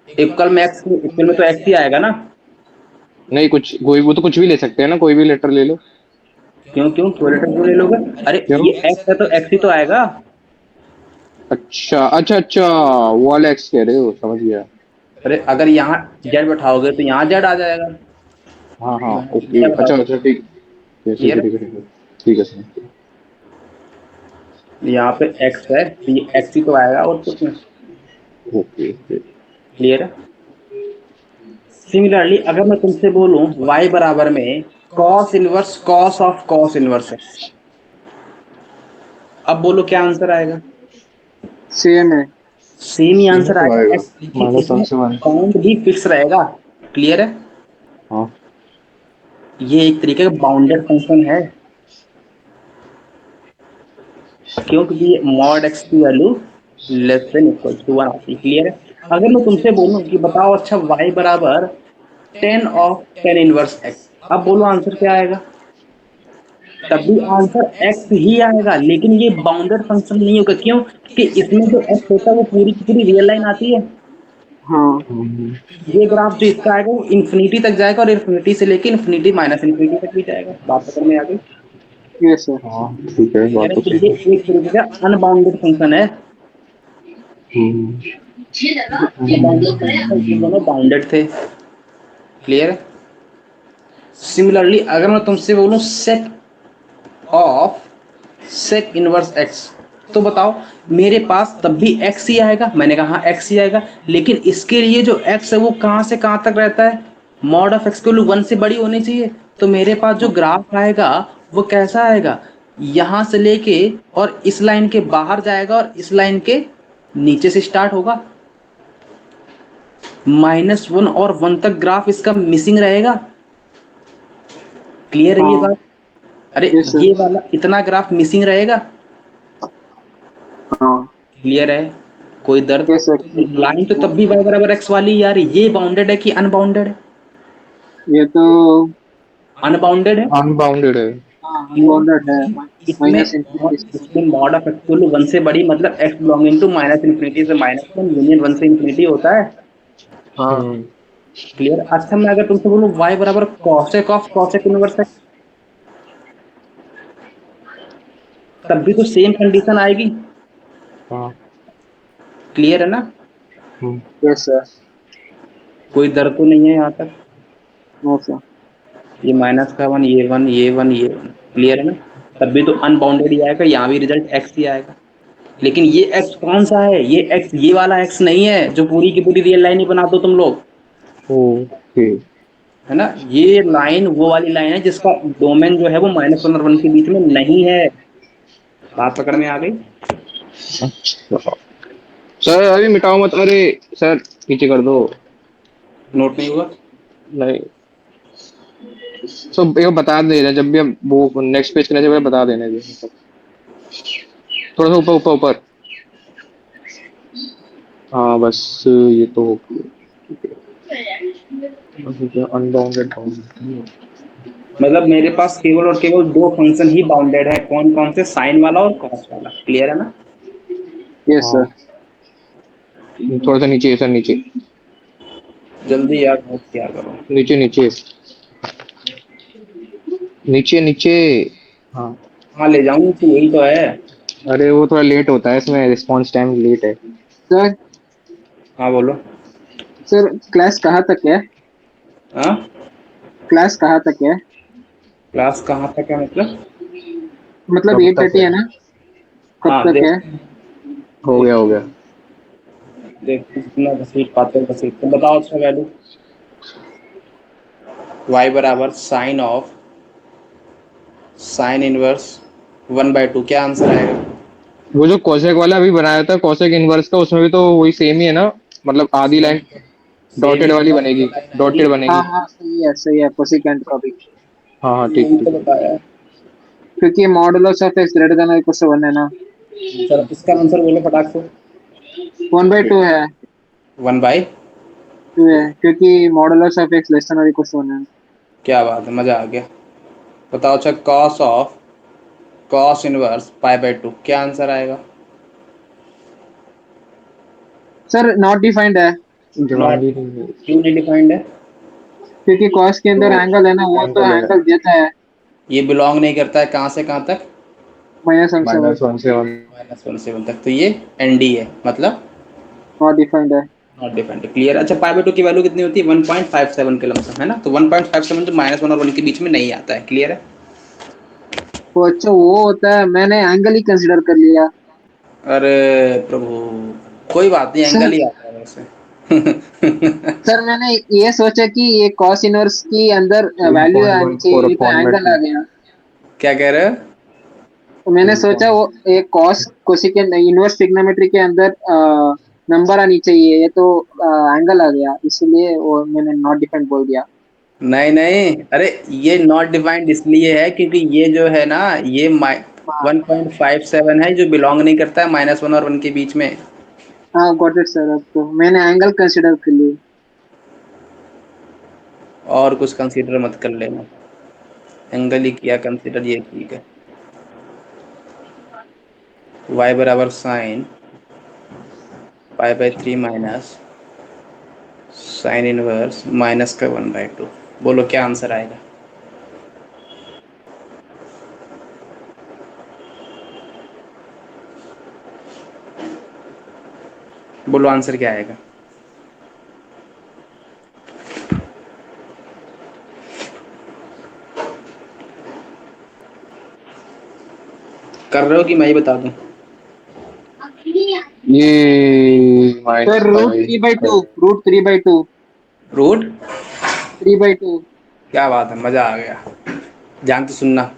इक्वल में x, इक्वल में तो x ही आएगा ना। नहीं, कुछ कोई, वो तो कुछ भी ले सकते हैं ना, कोई भी लेटर ले लो। क्यों क्यों क्यों लेटर क्यों ले लोगे, अरे क्यों? ये x है तो x ही तो आएगा। अच्छा अच्छा अच्छा, वो वाला x कह रहे हो, समझ गया। अरे अगर यहाँ z बैठाओगे तो यहाँ z आ जाएगा। हाँ हाँ, ओके, क्या बताओ, अच्छा अच्छा, ठीक। ठीक है क्लियर ठीक है ठीक है। ठीक है सर। है, यहाँ पे x है तो ये x ही तो आएगा आउटपुट में। Okay okay. क्लियर है। सिमिलरली अगर मैं तुमसे बोलूं y बराबर में cos inverse cos of cos inverse x, अब बोलो क्या आंसर आएगा। सेम है। सेम ही ये आंसर तो आएगा आएगा, x, लेकिन माइनस वन इसमें से वन। बाउंड भी फिक्स रहेगा। क्लियर है। हाँ। ये एक तरीके का बाउंडेड फंक्शन है, क्योंकि ये मॉड x की value less than equal to 1 आती है। क्लियर है। अगर मैं तुमसे बोलूं कि बताओ अच्छा y बराबर 10 ऑफ 10 इनवर्स x, अब बोलो आंसर क्या आएगा। तब भी आंसर x ही आएगा, लेकिन ये बाउंडेड फंक्शन नहीं होगा। क्यों कि इसमें जो x होता है वो पूरी की पूरी रियल लाइन आती है। हाँ ये ग्राफ जो इसका आएगा वो इन्फिनिटी तक जाएगा और इन्फिनिटी से लेके इन्फिनिटी माइनस इन्फिनिटी तक भी जाएगा। बात पकड़ में आ गई। Yes sir. हाँ ठीक है, बात यानी तो कि सही ये है। एक तरीके का अनबाउंडेड फंक्शन है। हम्म, अनबाउंडेड फंक्शन था, ये दोनों बाउंडेड थे। क्लियर है। सिमिलरली अगर मैं तुमसे बोलूं sec of sec inverse x, तो बताओ मेरे पास तब भी x ही आएगा। मैंने कहा हाँ x ही आएगा, लेकिन इसके लिए जो x है वो कहाँ से कहाँ तक रहता है, मॉड ऑफ x की वैल्यू 1 से बड़ी होनी चाहिए। तो मेरे पास जो ग्राफ आएगा वो कैसा आएगा, यहाँ से लेके और इस लाइन के बाहर जाएगा और इस लाइन के नीचे से स्टार्ट होगा। -1 और 1 तक ग्राफ इसका मिसिंग रहेगा। क्लियर है ये हाँ बात। अरे यस ये सर। वाला इतना ग्राफ मिसिंग रहेगा। हाँ क्लियर है। कोई दर्द। Yes sir. लाइन तो तब भी y बराबर x वाली, यार ये बाउंडेड है कि अनबाउंडेड है। ये तो अनबाउंडेड है। अनबाउंडेड है। हाँ अनबाउंडेड है। इसमें माइनस इंफिनिटी से। इसमें मॉड ऑफ x को 1 से बड़ी मतलब x belonging to minus infinity से -1 यूनियन 1 से इंफिनिटी होता है। हाँ हम्म। क्लियर। अच्छा मैं अगर तुमसे बोलूं y बराबर cosec of cosec inverse x, तब भी तो सेम कंडीशन आएगी। हाँ। क्लियर है ना। हम्म। Yes sir. कोई दर्द तो नहीं है यहाँ तक। No sir. ये माइनस का 1 ये 1 ये 1 ये 1। क्लियर है ना। तब भी तो अनबाउंडेड ही आएगा, यहाँ भी रिजल्ट x ही आएगा। लेकिन ये x कौन सा है, ये x ये वाला x नहीं है जो पूरी की पूरी रियल लाइन ही बना दो तुम लोग। ओके। है ना, ये लाइन वो वाली लाइन है जिसका डोमेन जो है वो -1 और 1 के बीच में नहीं है। बात पकड़ में आ गई। अच्छा सर, अरे मिटाओ मत, अरे सर पीछे कर दो। नोट नहीं हुआ। नहीं, सब एक बता देना जब भी हम वो नेक्स्ट पेज करने से पहले बता देना जी। थोड़ा सा ऊपर ऊपर ऊपर। हाँ बस, ये तो हो गया। Unbounded bounded. मतलब मेरे पास केवल और केवल दो फंक्शन ही बाउंडेड है, कौन कौन से, साइन वाला और कॉस वाला। क्लियर है ना। यस हाँ, सर। थोड़ा सा नीचे सर, नीचे जल्दी यार नोट क्या करो। नीचे नीचे नीचे नीचे। हाँ। हाँ ले जाऊंगी तो यही तो है। अरे वो थोड़ा लेट होता है, इसमें रिस्पॉन्स टाइम लेट है। सर हाँ बोलो। सर क्लास कहाँ तक है? हाँ क्लास कहाँ तक है? क्लास कहाँ तक है मतलब। मतलब कब तक 8:30 है? है ना? कब हाँ तक देख है? हो गया हो गया। देख कितना घसीट पाते हो घसीट, तो बताओ अच्छा वैल्यू। y बराबर साइन ऑफ साइन इनवर्स 1/2, क्या आंसर आएगा। वो जो कोसेक वाला अभी बनाया था, कोसेक इनवर्स का, उसमें भी तो वही सेम ही है ना, मतलब आधी लाइन। डॉटेड वाली बनेगी, डॉटेड हाँ बनेगी। हाँ सही है कोसिकेंट का भी, हाँ हाँ ठीक यही तो ठीक। बताया। क्योंकि modulus of x greater than equal to 1 है ना। चलो इसका आंसर बोलो फटाक से। 1/2 है, 1/, 2 है, क्योंकि modulus of x less than equal to 1 है। क्या बात है, मजा आ गया। बताओ अच्छा, कॉस ऑफ कॉस इनवर्स π/2 क्या आंसर आएगा? सर नॉट डिफाइंड है, दिमाग नॉट, ही नहीं है। क्यों नहीं डिफाइंड है? क्योंकि कॉस के अंदर तो एंगल है ना, वो तो एंगल है एंगल देता है ये बिलोंग नहीं करता है कहाँ से कहाँ तक? -1/7, -1 से 1। -1 से 1 तक, तो ये एनडी है, मतलब नॉट डिफाइंड है। Not defined. क्लियर। अच्छा π/2 की वैल्यू कितनी होती है? 1.57 के लमसम, है ना? तो 1.57 तो -1 और 1 के बीच में नहीं आता है। क्लियर है? वो अच्छा वो होता है, मैंने एंगल ही कंसिडर कर लिया। अरे प्रभु, कोई बात नहीं, एंगल सर ही आता है वैसे। सर मैंने ये सोचा कि ये कॉस इनवर्स की अंदर वैल्यू आनी 3.14 चाहिए, ये तो अपॉन में एंगल 2। आ गया। क्या कह रहे हो? तो मैंने सोचा 3. वो एक कॉस कोसिकेंट इनवर्स ट्रिग्नोमेट्री के अंदर नंबर आनी चाहिए, ये तो एंगल आ गया, इसलिए वो मैंने नॉट डिफाइंड बोल दिया। नहीं नहीं, अरे ये नॉट डिफाइंड इसलिए है क्योंकि ये जो है ना, ये हाँ 1.57 है जो बिलोंग नहीं करता है -1 और 1 के बीच में। हाँ गॉट इट सर, अब तो मैंने एंगल कंसिडर कर लिया। और कुछ कंसीडर मत कर लेना, एंगल ही किया कंसीडर, ये ठीक है। y बराबर साइन π/3 माइनस साइन इनवर्स -1/2। बोलो क्या आंसर आएगा? बोलो आंसर क्या आएगा? कर रहे हो कि मैं ही बता दूं? ये sir root three by -5। Two root 3/2, root 3/2। क्या बात है, मजा आ गया। ध्यान से सुनना,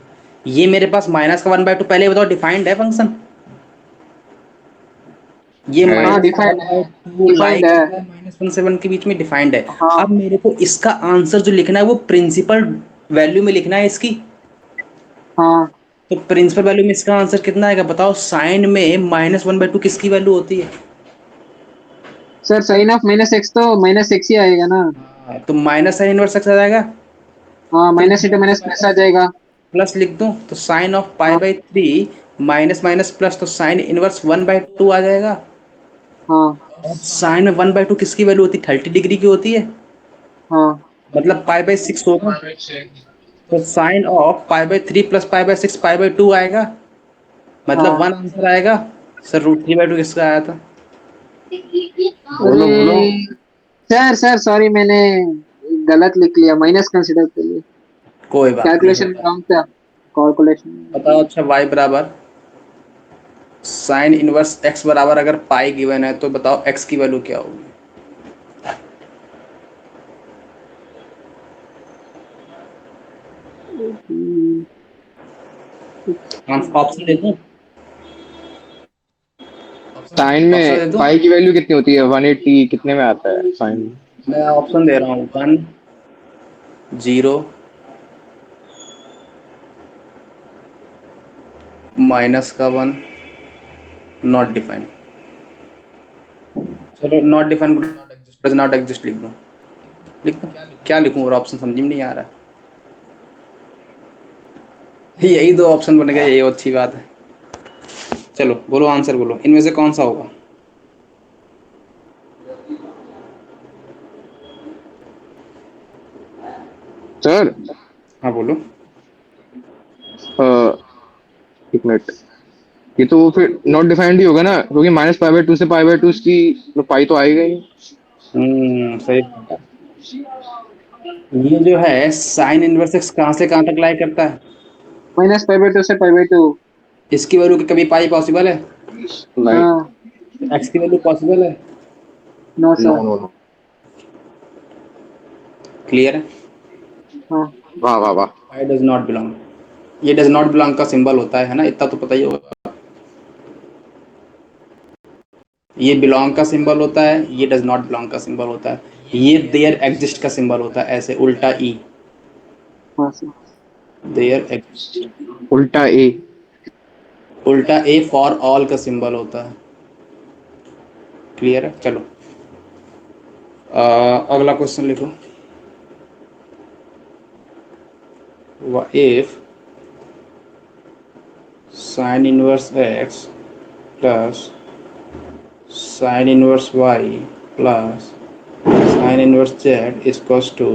ये मेरे पास -1/2, पहले बताओ डिफाइंड है फंक्शन? ये है। हाँ डिफाइंड है, -1/2 लाई डिफाइंड है। करता है -1 से 1 के बीच में, डिफाइंड है। हाँ अब मेरे को इसका आंसर जो लिखना है वो प्रिंसिपल वैल्यू में लिखना है इसकी। हाँ तो प्रिंसिपल वैल्यू में इसका आंसर कितना आएगा बताओ? साइन में -1/2 किसकी वैल्यू होती है? सर साइन ऑफ -x तो -x ही आएगा ना। हाँ, तो माइनस साइन इनवर्स एक्स आ जाएगा। हाँ तो माइनस इंटू माइनस प्लस आ जाएगा। प्लस लिख दूं तो साइन ऑफ हाँ π/3 माइनस माइनस प्लस, तो साइन इनवर्स 1/2 आ जाएगा। हाँ साइन में 1/2 किसकी वैल्यू होती है? 30 डिग्री की होती है, हाँ मतलब π/6 होगा। तो साइन ऑफ π/3 प्लस π/6 π/2 आएगा, मतलब हाँ। 1 आंसर आएगा। सर √3/2 किसका आया था? बोलो बोलो। अरे सर सर सॉरी, मैंने गलत लिख लिया, माइनस कंसिडर कर लिया। कोई बात नहीं, कैलकुलेशन में होता है। रॉन्ग था, कैलकुलेशन। बताओ अच्छा, y बराबर साइन इनवर्स x बराबर अगर पाई गिवन है तो बताओ x की वैल्यू क्या होगी? ऑप्शन दे दूं? साइन ऑप्शन दे में दूं? पाई की वैल्यू कितनी होती है? 180 कितने में आता है साइन? मैं ऑप्शन दे रहा हूँ, 1, 0, -1, नॉट डिफाइंड। चलो not defined, does not exist लिख दूं? लिख दूं? क्या लिखूं? और ऑप्शन समझ में नहीं आ रहा है। यही दो ऑप्शन बन गए, यही अच्छी बात है। चलो बोलो आंसर, बोलो इनमें से कौन सा होगा? सर हाँ बोलो। एक मिनट, ये तो वो फिर नॉट डिफाइंड ही होगा ना, क्योंकि -π/2 से π/2 की तो पाई तो आएगा ही। सही बात है। ये जो है साइन इनवर्स एक्स कहाँ से कहाँ तक लाई करता है? -π/2 से π/2। इसकी वैल्यू की कभी पाई पॉसिबल है? नहीं। हाँ एक्स की वैल्यू पॉसिबल है? No no sir. No no. Clear है? हाँ वाह वाह वाह। आई डज नॉट बिलोंग, ये डज नॉट बिलोंग का सिंबल होता है ना, इतना तो पता ही होगा। ये बिलोंग का सिंबल होता है, ये डज नॉट बिलोंग का सिंबल होता है। ये देयर एग्जिस्ट का सिंबल होता है, ऐसे उल्टा ई, हाँ सर। There exist. उल्टा ए। उल्टा ए फॉर ऑल का सिंबल होता है। क्लियर है? चलो अगला क्वेश्चन लिखो। If sine inverse x plus sine inverse y plus sine inverse z is equals to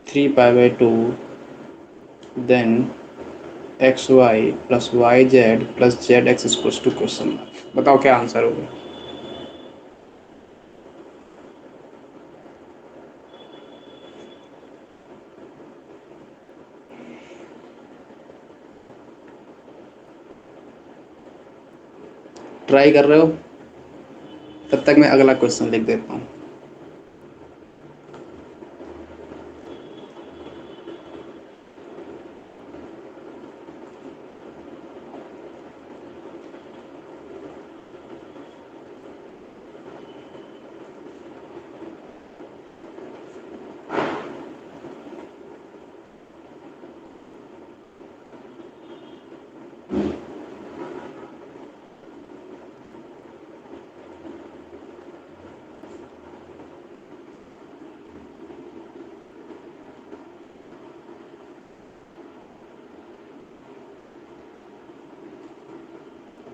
3 π/2, then x y plus y z plus z x is equals to question mark. बताओ क्या answer होगा। Try कर रहे हो? तब तक मैं अगला क्वेश्चन लिख देता हूँ।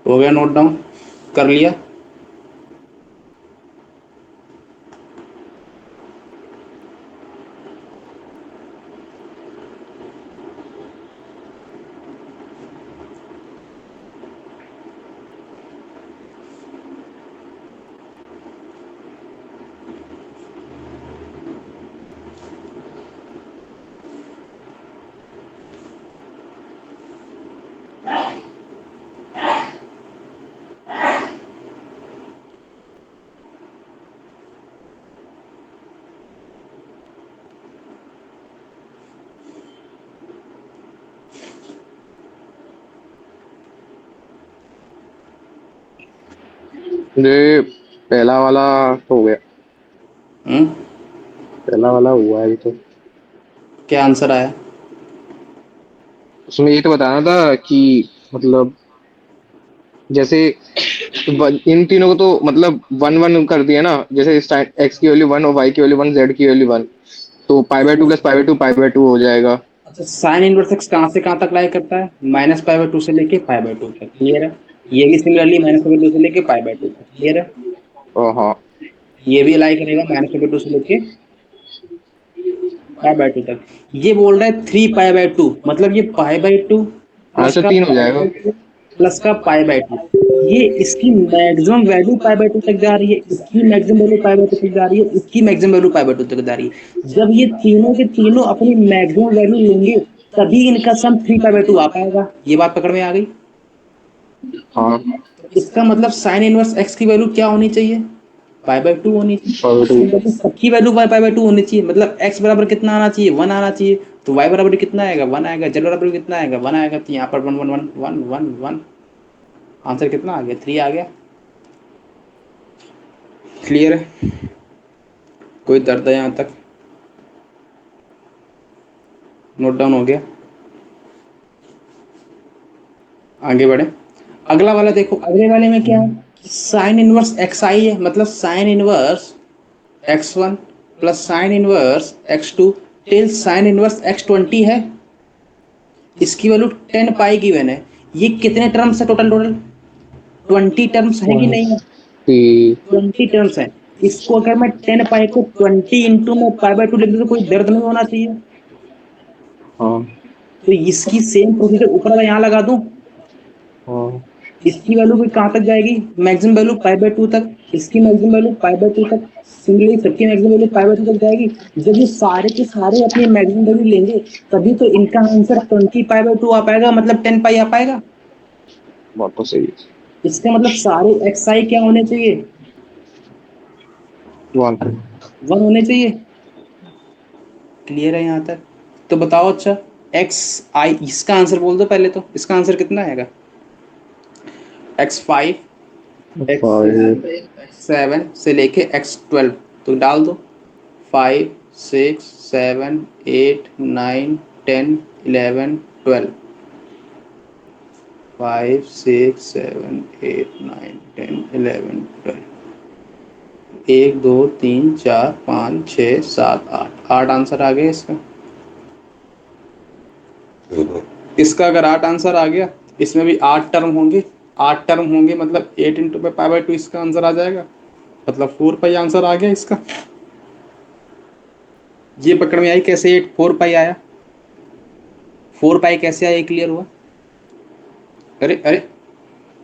हो गया नोट डाउन? कर लिया? ये पहला वाला तो हो गया, हम्म, पहला वाला हुआ है अभी तो। क्या आंसर आया? उसमें ये तो बताना था कि मतलब जैसे इन तीनों को तो मतलब 1 1 कर दिया ना, जैसे एक्स की वैल्यू 1 और वाई की वैल्यू 1, जेड की वैल्यू 1, तो π/2 प्लस π/2 हो जाएगा। अच्छा, साइन इनवर्स एक्स कहाँ से कहाँ तक लाई करता है? -π/2 से लेके π/2 तक। क्लियर है? ये भी सिमिलरली -π/2 से लेके π/2 तक। क्लियर है? हाँ। ये भी लाई करेगा -π/2 से लेके π/2 तक। ये बोल रहा है 3π/2, मतलब ये π/2 हाँ प्लस से का 3 हो जाएगा। π/2 प्लस का π/2। ये इसकी मैक्सिमम वैल्यू π/2 तक जा रही है, इसकी मैक्सिमम वैल्यू π/2 तक जा रही है, इसकी मैक्सिमम वैल्यू π/2 तक जा रही है। जब ये तीनों के तीनों अपनी मैक्सिमम वैल्यू लेंगे तभी इनका सम 3π/2 आ पाएगा। ये बात पकड़ में आ गई? हाँ, इसका मतलब साइन इनवर्स एक्स की वैल्यू क्या होनी चाहिए? π/2 होनी चाहिए। π/2। मतलब सबकी वैल्यू π/2 होनी चाहिए। मतलब x बराबर कितना आना चाहिए? 1 आना चाहिए। तो y बराबर कितना आएगा? 1 आएगा। z बराबर कितना आएगा? 1 आएगा। तो यहाँ पर 1 1 1 1 1 1, आंसर कितना आ गया? 3 आ गया। क्लियर है? कोई दर्द है यहाँ तक? नोट डाउन हो गया? आगे बढ़े। अगला वाला देखो। अगले वाले में क्या है? साइन इनवर्स एक्स आई है, मतलब sine inverse x1 plus sine inverse x2 till sine inverse x20 है। इसकी वैल्यू 10 पाई गिवन है। ये कितने टर्म्स है टोटल? 20 टर्म्स है कि नहीं है? 20 टर्म्स है। इसको अगर मैं 10 पाई को 20 इंटू में π/2 लिख दूं तो कोई दर्द नहीं होना चाहिए। हाँ। तो इसकी सेम प्रोसीजर ऊपर वाला यहाँ लगा दूं। हाँ। इसकी वैल्यू भी कहाँ तक जाएगी? मैक्सिमम वैल्यू π/2 तक। इसकी मैक्सिमम वैल्यू π/2 तक। सिमिलरली सबकी मैक्सिमम वैल्यू π/2 तक जाएगी। जब ये सारे के सारे अपनी मैक्सिमम वैल्यू लेंगे तभी तो इनका आंसर 20π/2 आ पाएगा, मतलब 10 पाई आ पाएगा। बात तो सही है। इसका मतलब सारे एक्स आई क्या होने चाहिए? 1। 1 होने चाहिए। क्लियर है यहाँ तक? तो बताओ अच्छा, एक्स आई, इसका आंसर बोल दो पहले। तो इसका आंसर कितना आएगा? x5 5। x7 से लेके x12, तो डाल दो 5 6 7 8 9 10 11 12 5 6 7 8 9 10 11 12 1 2 3 4 5 6 7 8 8 आंसर आ गया इसका। इसका अगर 8 आंसर आ गया, इसमें भी 8 टर्म होंगे, 8 टर्म होंगे मतलब 8 इंटू पाई बाई 2 इसका आंसर आ जाएगा, मतलब 4 पाई आंसर आ गया इसका। ये पकड़ में आई कैसे 4 पाई आया, 4 पाई कैसे आया, क्लियर हुआ? अरे अरे,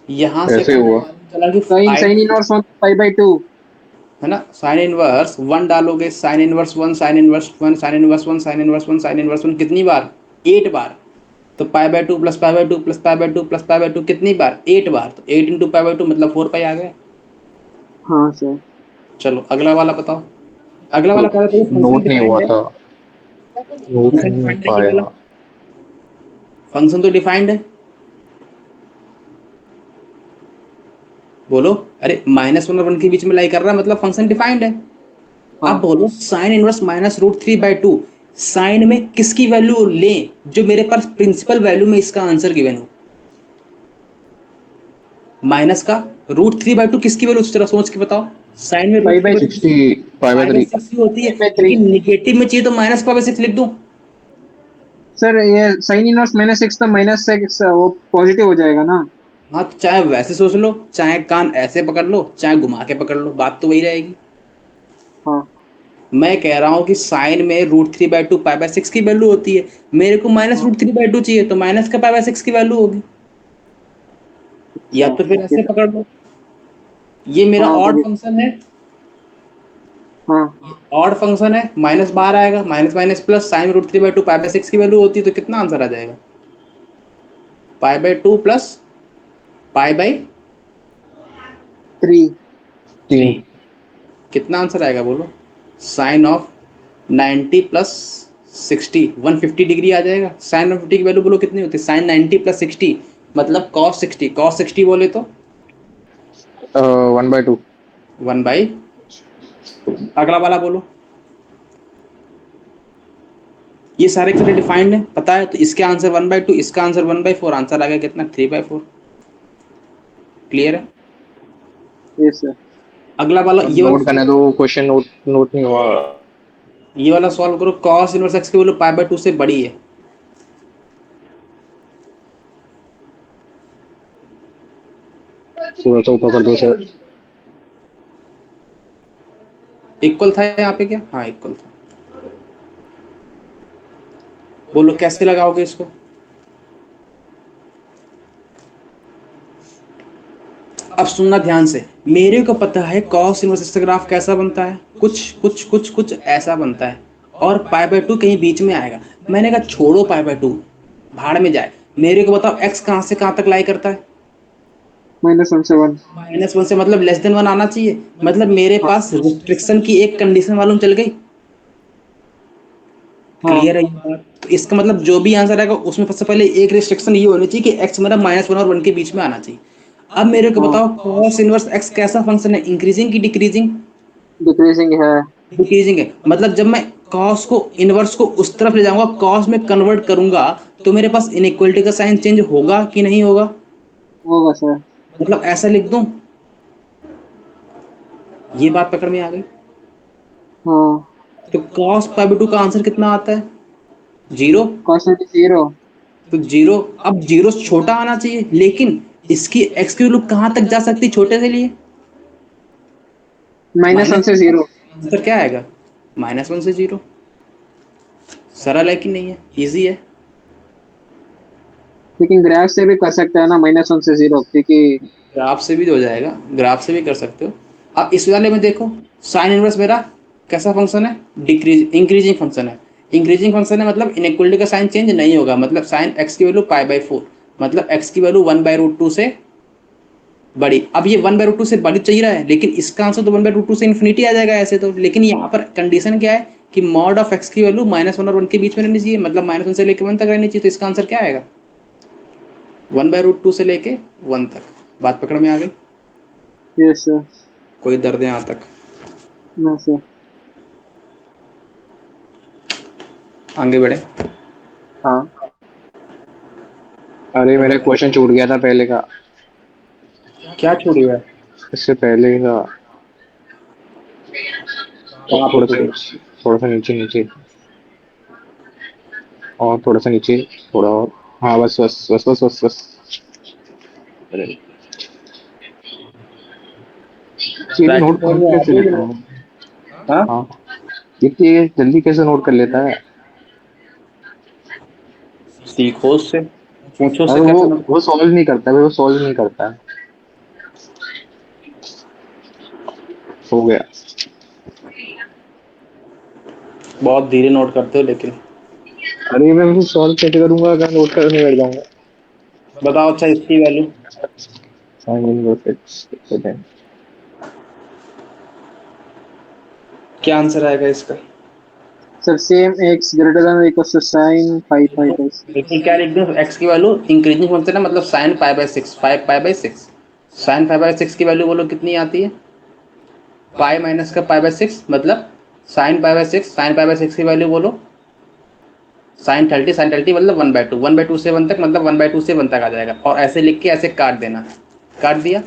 यहां से ऐसे तो हुआ। मालूम चला कि साइन साइन इनवर्स 1/2। है ना, साइन इनवर्स 1 डालोगे, sign inverse 1 sign inverse 1 sign inverse 1 sign inverse 1 sign inverse 1 कितनी बार? 8 बार। तो पाई by 2 plus pi by 2 plus pi by 2 plus pi by 2 कितनी बार? 8 बार। तो 8 इंटू पाई बाय 2 मतलब 4 पाई आ गया। हाँ सर। चलो अगला वाला बताओ। अगला वाला क्या था? फंक्शन नोट नहीं हुआ डिफाइंड है। था, नोट फंक्शन नहीं डिफाइंड है ये वाला, पाया। फंक्शन तो डिफाइंड है। बोलो। अरे -1 और 1 के बीच में लाई कर रहा है मतलब फंक्शन डिफाइंड है। हाँ अब बोलो साइन इनवर्स -√3/2 साइन में किसकी वैल्यू लें जो मेरे पास प्रिंसिपल वैल्यू में इसका आंसर गिवन हो। माइनस का √3/2 किसकी वैल्यू, जरा सोच के बताओ। साइन में pi root by three 60 pi by pi by 3। 6 होती है, 3। लेकिन निगेटिव में चाहिए तो -पाई/6 लिख दूं। सर ये साइन इनवर्स -6 तो -6 वो पॉजिटिव हो जाएगा ना। हाँ तो चाहे वैसे सोच लो, चाहे कान ऐसे पकड़ लो, चाहे घुमा के पकड़ लो, बात तो वही रहेगी। हाँ मैं कह रहा हूँ कि साइन में √3/2 पाई/6 की वैल्यू होती है, मेरे को हाँ। -√3/2 चाहिए तो माइनस का पाई/6 की वैल्यू होगी। या अच्छा तो फिर ओके ऐसे सर। पकड़ लो, ये मेरा हाँ ऑड कभी। फंक्शन है, हाँ ऑड फंक्शन है, माइनस बाहर आएगा, माइनस माइनस प्लस, साइन √3/2 पाई/6 की वैल्यू होती है तो कितना आंसर आ जाएगा? पाई/2 प्लस पाई/3। 3। 3। कितना आंसर आएगा बोलो? साइन ऑफ 90 प्लस 60 150 डिग्री आ जाएगा। साइन 150 की वैल्यू बोलो कितनी होती है? साइन 90 प्लस 60 मतलब कॉस 60, कॉस 60 बोले तो 1/2। 1/। अगला वाला बोलो। ये सारे के सारे डिफाइंड है, पता है, तो इसके आंसर 1/2, इसका आंसर 1/4, आंसर आ गया कितना? 3/4। क्लियर है? Yes sir. अगला वाला अब ये नोट वाला, करना है तो क्वेश्चन नोट नोट नहीं हुआ। ये वाला सॉल्व करो। कॉस इनवर्स एक्स की वैल्यू पाई/2 से बड़ी है। थोड़ा सा ऊपर कर दो सर। इक्वल था यहाँ पे क्या? हाँ इक्वल था। बोलो कैसे लगाओगे इसको? अब सुनना ध्यान से, मेरे को पता है कॉस इनवर्स एक्स का ग्राफ कैसा बनता है, कुछ कुछ कुछ कुछ ऐसा बनता है, और पाई/2 कहीं बीच में आएगा। मैंने कहा छोड़ो पाई/2, भाड़ में जाए। मेरे को बताओ एक्स कहाँ से कहाँ तक लाई करता है? -1 से 1। -1 से मतलब <1 आना चाहिए, मतलब मेरे हाँ पास रिस्ट्रिक्शन की एक कंडीशन मालूम चल गई। हाँ क्लियर है ये बात? तो इसका मतलब जो भी आंसर आएगा उसमें सबसे पहले एक रिस्ट्रिक्शन ये होनी चाहिए कि एक्स मतलब -1 और 1 के बीच में आना चाहिए। अब मेरे को हाँ। बताओ कॉस इनवर्स एक्स कैसा फंक्शन है, इंक्रीजिंग की डिक्रीजिंग? डिक्रीजिंग है। डिक्रीजिंग है, मतलब जब मैं कॉस को इनवर्स को उस तरफ ले जाऊंगा, कॉस में कन्वर्ट करूंगा, तो मेरे पास इनइक्वलिटी का साइन चेंज होगा कि नहीं होगा? होगा सर। मतलब ऐसा लिख दूं, ये बात पकड़ में आ गई? हाँ। तो cos पाई/2 का आंसर कितना आता है? 0। कॉस 0। तो 0, अब 0 छोटा आना चाहिए, लेकिन इसकी एक्स की वैल्यू कहां तक जा सकती है छोटे से लिए? -1 से 0। आंसर क्या आएगा? -1 से 0। सरल है कि नहीं है? इजी है। लेकिन ग्राफ से भी कर सकते हैं ना -1 से 0, क्योंकि ग्राफ से भी हो जाएगा, ग्राफ से भी कर सकते हो। अब इस वाले में देखो, साइन इनवर्स मेरा कैसा फंक्शन है? इंक्रीजिंग फंक्शन है। इंक्रीजिंग फंक्शन है मतलब इनइक्वलिटी का साइन चेंज नहीं होगा, मतलब साइन एक्स की वैल्यू पाई/4, मतलब एक्स की वैल्यू 1/√2 से बड़ी। अब ये 1/√2 से बड़ी चाहिए रहा है, लेकिन इसका आंसर तो 1/√2 से इन्फिनिटी आ जाएगा ऐसे तो। लेकिन यहाँ पर कंडीशन क्या है कि मॉड ऑफ एक्स की वैल्यू -1 और 1 के बीच में रहनी चाहिए, मतलब -1 से लेकर 1 तक रहनी चाहिए। तो इसका आंसर क्या आएगा? 1/√2 से लेके 1 तक। बात पकड़ में आ गई? Yes sir. कोई दर्द यहाँ तक? No sir. आगे बढ़े। हाँ अरे मेरा क्वेश्चन छूट गया था पहले का, क्या छूट गया? इससे पहले का। कहाँ पे थोड़ा सा छूट गया? नीचे, थोड़ा सा नीचे नीचे, और थोड़ा सा नीचे, थोड़ा और। हाँ बस बस बस बस बस बस। अरे ये ब्रैकेट नोट समझ में आ कैसे रही है कि लेता नहीं? हूँ। हाँ, हाँ, ये जल्दी कैसे नोट कर लेता है। सीखो उससे, पूछो उससे अरे वो कैसे नोट। वो सॉल्व नहीं करता है, वो सॉल्व नहीं करता है। हो गया। बहुत धीरे नोट करते हो लेकिन। अरे मैं उसे सॉल्व कैसे करूंगा अगर नोट करने बैठ जाऊंगा। बताओ अच्छा इसकी value sine inverse x second. क्या आंसर आएगा इसका? Sir, same x greater than equal to sine pi pi by बिल्कुल, क्या लिख दूं? एक्स की वैल्यू इंक्रीजिंग फंक्शन है, मतलब sine pi by six, five pi by six. Sine pi by six की वैल्यू बोलो कितनी आती है? पाई माइनस का पाई बाई सिक्स, मतलब sine pi by six. Sine pi by six की वैल्यू बोलो साइन 30। साइन 30 मतलब 1/2, 1/2 से 1 तक, मतलब 1/2 से 1 तक आ जाएगा। और ऐसे लिख के ऐसे काट देना। काट दिया।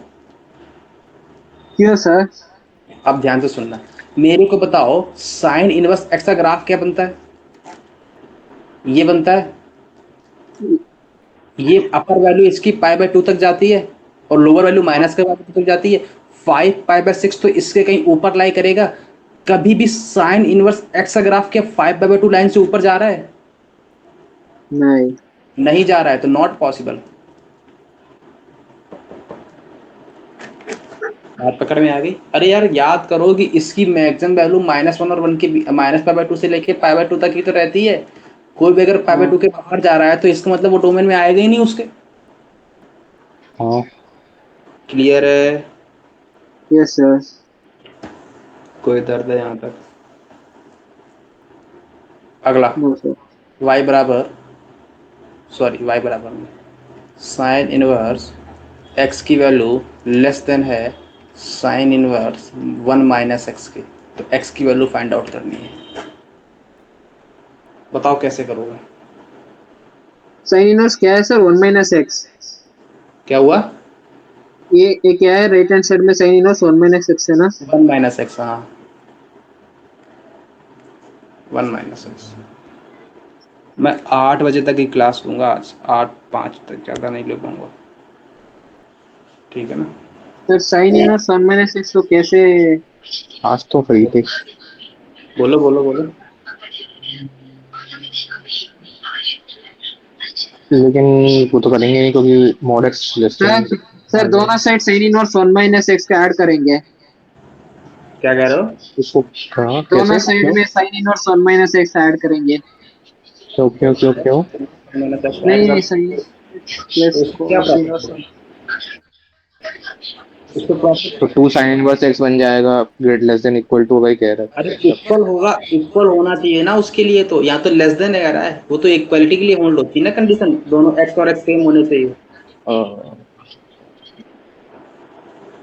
क्यों सर? अब ध्यान से सुनना, मेरे को बताओ साइन इनवर्स एक्स का ग्राफ क्या बनता है? ये बनता है, ये अपर वैल्यू इसकी पाई बाई 2 तक जाती है और लोअर वैल्यू माइनस का पाई तक जाती है। 5 पाई बाई 6 तो इसके कहीं ऊपर लाई करेगा। कभी भी साइन इनवर्स एक्स का ग्राफ क्या 5 पाई बाई 2 लाइन से ऊपर जा रहा है? नहीं। नहीं जा रहा है, तो नॉट पॉसिबल। बात पकड़ में आ गई? अरे यार याद करो कि इसकी मैक्सिमम वैल्यू -1 और 1 के माइनस पाई बाई 2 से लेके पाई बाई 2 तक ही तो रहती है। कोई भी अगर पाई बाई हाँ 2 के बाहर जा रहा है तो इसका मतलब वो डोमेन में आएगा ही नहीं उसके। हाँ क्लियर है? Yes sir. कोई दर्द है यहाँ तक? अगला, नो सर। y बराबर, सॉरी y बराबर में साइन इनवर्स x की वैल्यू लेस देन है साइन इनवर्स 1 माइनस एक्स की। तो x की वैल्यू फाइंड आउट करनी है। बताओ कैसे करोगे? साइन इनवर्स क्या है सर? 1 - x। क्या हुआ? ये क्या है? राइट हैंड साइड में साइन इनवर्स 1 - x है ना? 1 माइनस एक्स, हाँ 1 माइनस एक्स। मैं 8 बजे तक ही क्लास लूँगा आज, 8-5 तक, ज़्यादा नहीं ले पाऊँगा। ठीक है ना? सर साइन इनवर्स 1 - x तो कैसे? आज तो फ्री थे, बोलो बोलो बोलो। लेकिन वो तो करेंगे नहीं क्योंकि मॉडेक्स लिस्ट है। सर सर दोनों साइड साइन इनवर्स 1 - x का ऐड करेंगे। क्या कह रहे हो? इसको कहा दोनों कैसे साइड क्यों? में साइन इनवर्स 1 - x ऐड करेंगे। क्यों क्यों क्यों क्यों? माइनस एक्स ऐड नहीं कर, नहीं, साइन प्लस तो इसको क्या cos प्रॉफिट इनवर्स। होगा? इसको प्रॉफिट, तो 2 साइन इनवर्स एक्स बन जाएगा great less than equal to, भाई कह अरे रहा है। इक्वल होगा, इक्वल होना चाहिए ना उसके लिए। तो यहाँ तो लेस देन है रहा है, वो तो इक्वलिटी के लिए होल्ड होती है ना कंडीशन, दोनों एक्स और एक्स सेम होने चाहिए।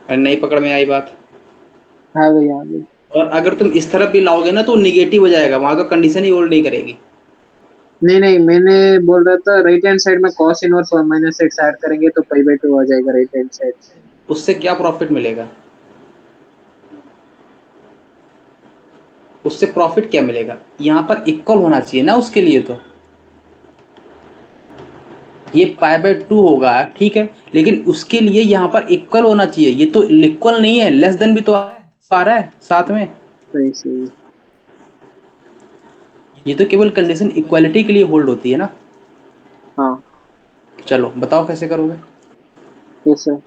अरे नहीं पकड़ में आई बात? आ गई आ गई। और अगर तुम इस तरफ भी लाओगे ना तो निगेटिव हो जाएगा, वहां तो कंडीशन ही होल्ड नहीं करेगी। नहीं नहीं, मैंने बोल रहा था राइट हैंड साइड में cos इनवर्स 1 - x ऐड करेंगे तो π/2 आ जाएगा राइट हैंड साइड। उससे क्या प्रॉफिट मिलेगा? उससे प्रॉफिट क्या मिलेगा? यहाँ पर इक्वल होना चाहिए ना उसके लिए। तो ये π/2 होगा, ठीक है, लेकिन उसके लिए यहाँ पर इक्वल होना चाहिए। ये तो इक्वल नहीं है, लेस देन भी तो आ रहा है साथ में। सही सही। ये तो केवल कंडीशन इक्वालिटी के लिए होल्ड होती है ना। हाँ। चलो बताओ कैसे करोगे? Yes sir.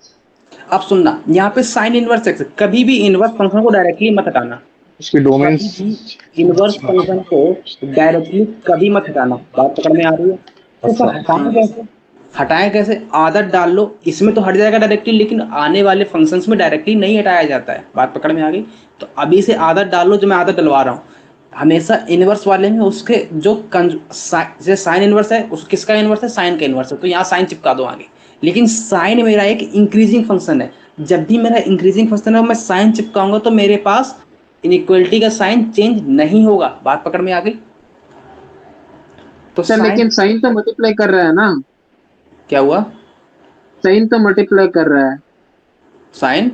अब सुनना, यहाँ पे साइन इनवर्स एक्स, कभी भी इनवर्स फंक्शन को डायरेक्टली मत हटाना। इसकी डोमेन्स। कभी भी इनवर्स फंक्शन को डायरेक्टली कभी मत हटाना। बात पकड़ में आ रही है? तो अच्छा, सर हटाएं कैसे? हटाएं कैसे? आदत डाल लो, इसमें तो हट जाएगा डायरेक्टली, लेकिन आने वाले फंक्शंस में डायरेक्टली नहीं हटाया जाता है। बात पकड़ में आ गई? तो अभी से आदत डाल लो, जो मैं आदत डलवा रहा हूँ। हमेशा इनवर्स वाले में उसके जो जैसे साइन इनवर्स है, उस किसका इनवर्स है? साइन का इनवर्स है, तो यहाँ साइन चिपका दो आगे। लेकिन साइन मेरा एक इंक्रीजिंग फंक्शन है। जब भी मेरा इंक्रीजिंग फंक्शन है मैं साइन चिपकाऊंगा तो मेरे पास इनइक्वलिटी का साइन चेंज नहीं होगा। बात पकड़ में आ गई? तो सर साइन लेकिन साइन तो मल्टीप्लाई कर रहा है ना, क्या हुआ? साइन तो मल्टीप्लाई कर रहा है, साइन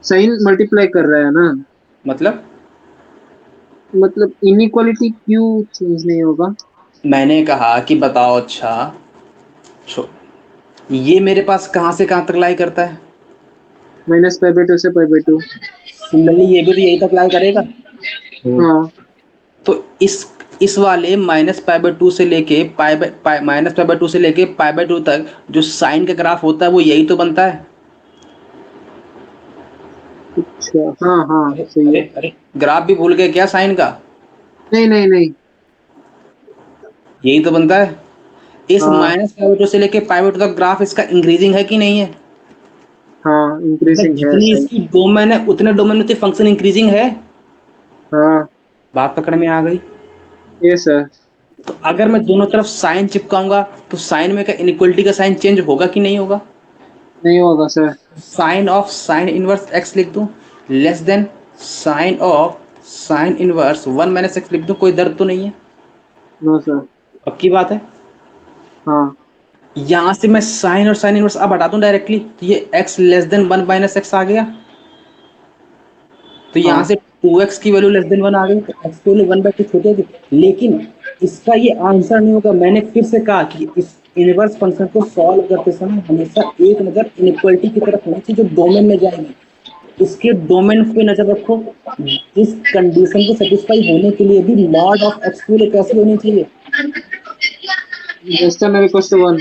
साइन मल्टीप्लाई कर रहा है ना, मतलब मतलब इनइक्वालिटी क्यों चेंज नहीं होगा? मैंने कहा कि बताओ, अच्छा छो ये मेरे पास कहाँ से कहाँ तक लाई करता है? -π/2 से π/2। सिमिलरली ये भी तो यही तक लाई करेगा। हाँ तो इस वाले -π/2 से लेके -π/2 से लेके π/2 तक जो साइन का ग्राफ होता है वो यही तो बनता है। अच्छा, हाँ हाँ अरे सही अरे है। अरे, ग्राफ भी भूल गए क्या साइन का? नहीं नहीं नहीं। यही तो बनता है। इस हाँ -π/2 से लेके π/2 तक ग्राफ इसका इंक्रीजिंग है कि नहीं है? हाँ मतलब इंक्रीजिंग है, जितनी सही। इसकी डोमेन है उतने डोमेन में फंक्शन इंक्रीजिंग है। हाँ बात पकड़ में आ गई? ये सर। तो अगर मैं दोनों तरफ साइन चिपकाऊंगा तो साइन में का इनइक्वलिटी का साइन चेंज होगा कि नहीं होगा? नहीं होगा सर। Sine of sine inverse x लिख दूं, less than sine of sine inverse 1 - x लिख दूं, कोई दर्द तो नहीं है? No sir. पक्की बात है। हाँ यहां से मैं साइन और साइन इनवर्स अब हटा दूं डायरेक्टली, तो ये x लेस देन 1 - x आ गया। तो यहाँ हाँ से 2x की वैल्यू लेस देन 1 आ गई, तो x की वैल्यू 1/2 छोटी होगी। लेकिन इसका ये आंसर नहीं होगा। मैंने फिर से कहा कि इस इनवर्स फंक्शन को सॉल्व करते समय हमेशा एक नजर इनइक्वालिटी की तरफ होनी चाहिए जो डोमेन में जाएगी। इसके डोमेन पे नजर रखो। इस कंडीशन को सेटिस्फाई होने के लिए भी मॉड ऑफ एक्स की वैल्यू कैसी होनी चाहिए? लेस देन और इक्वल टू 1।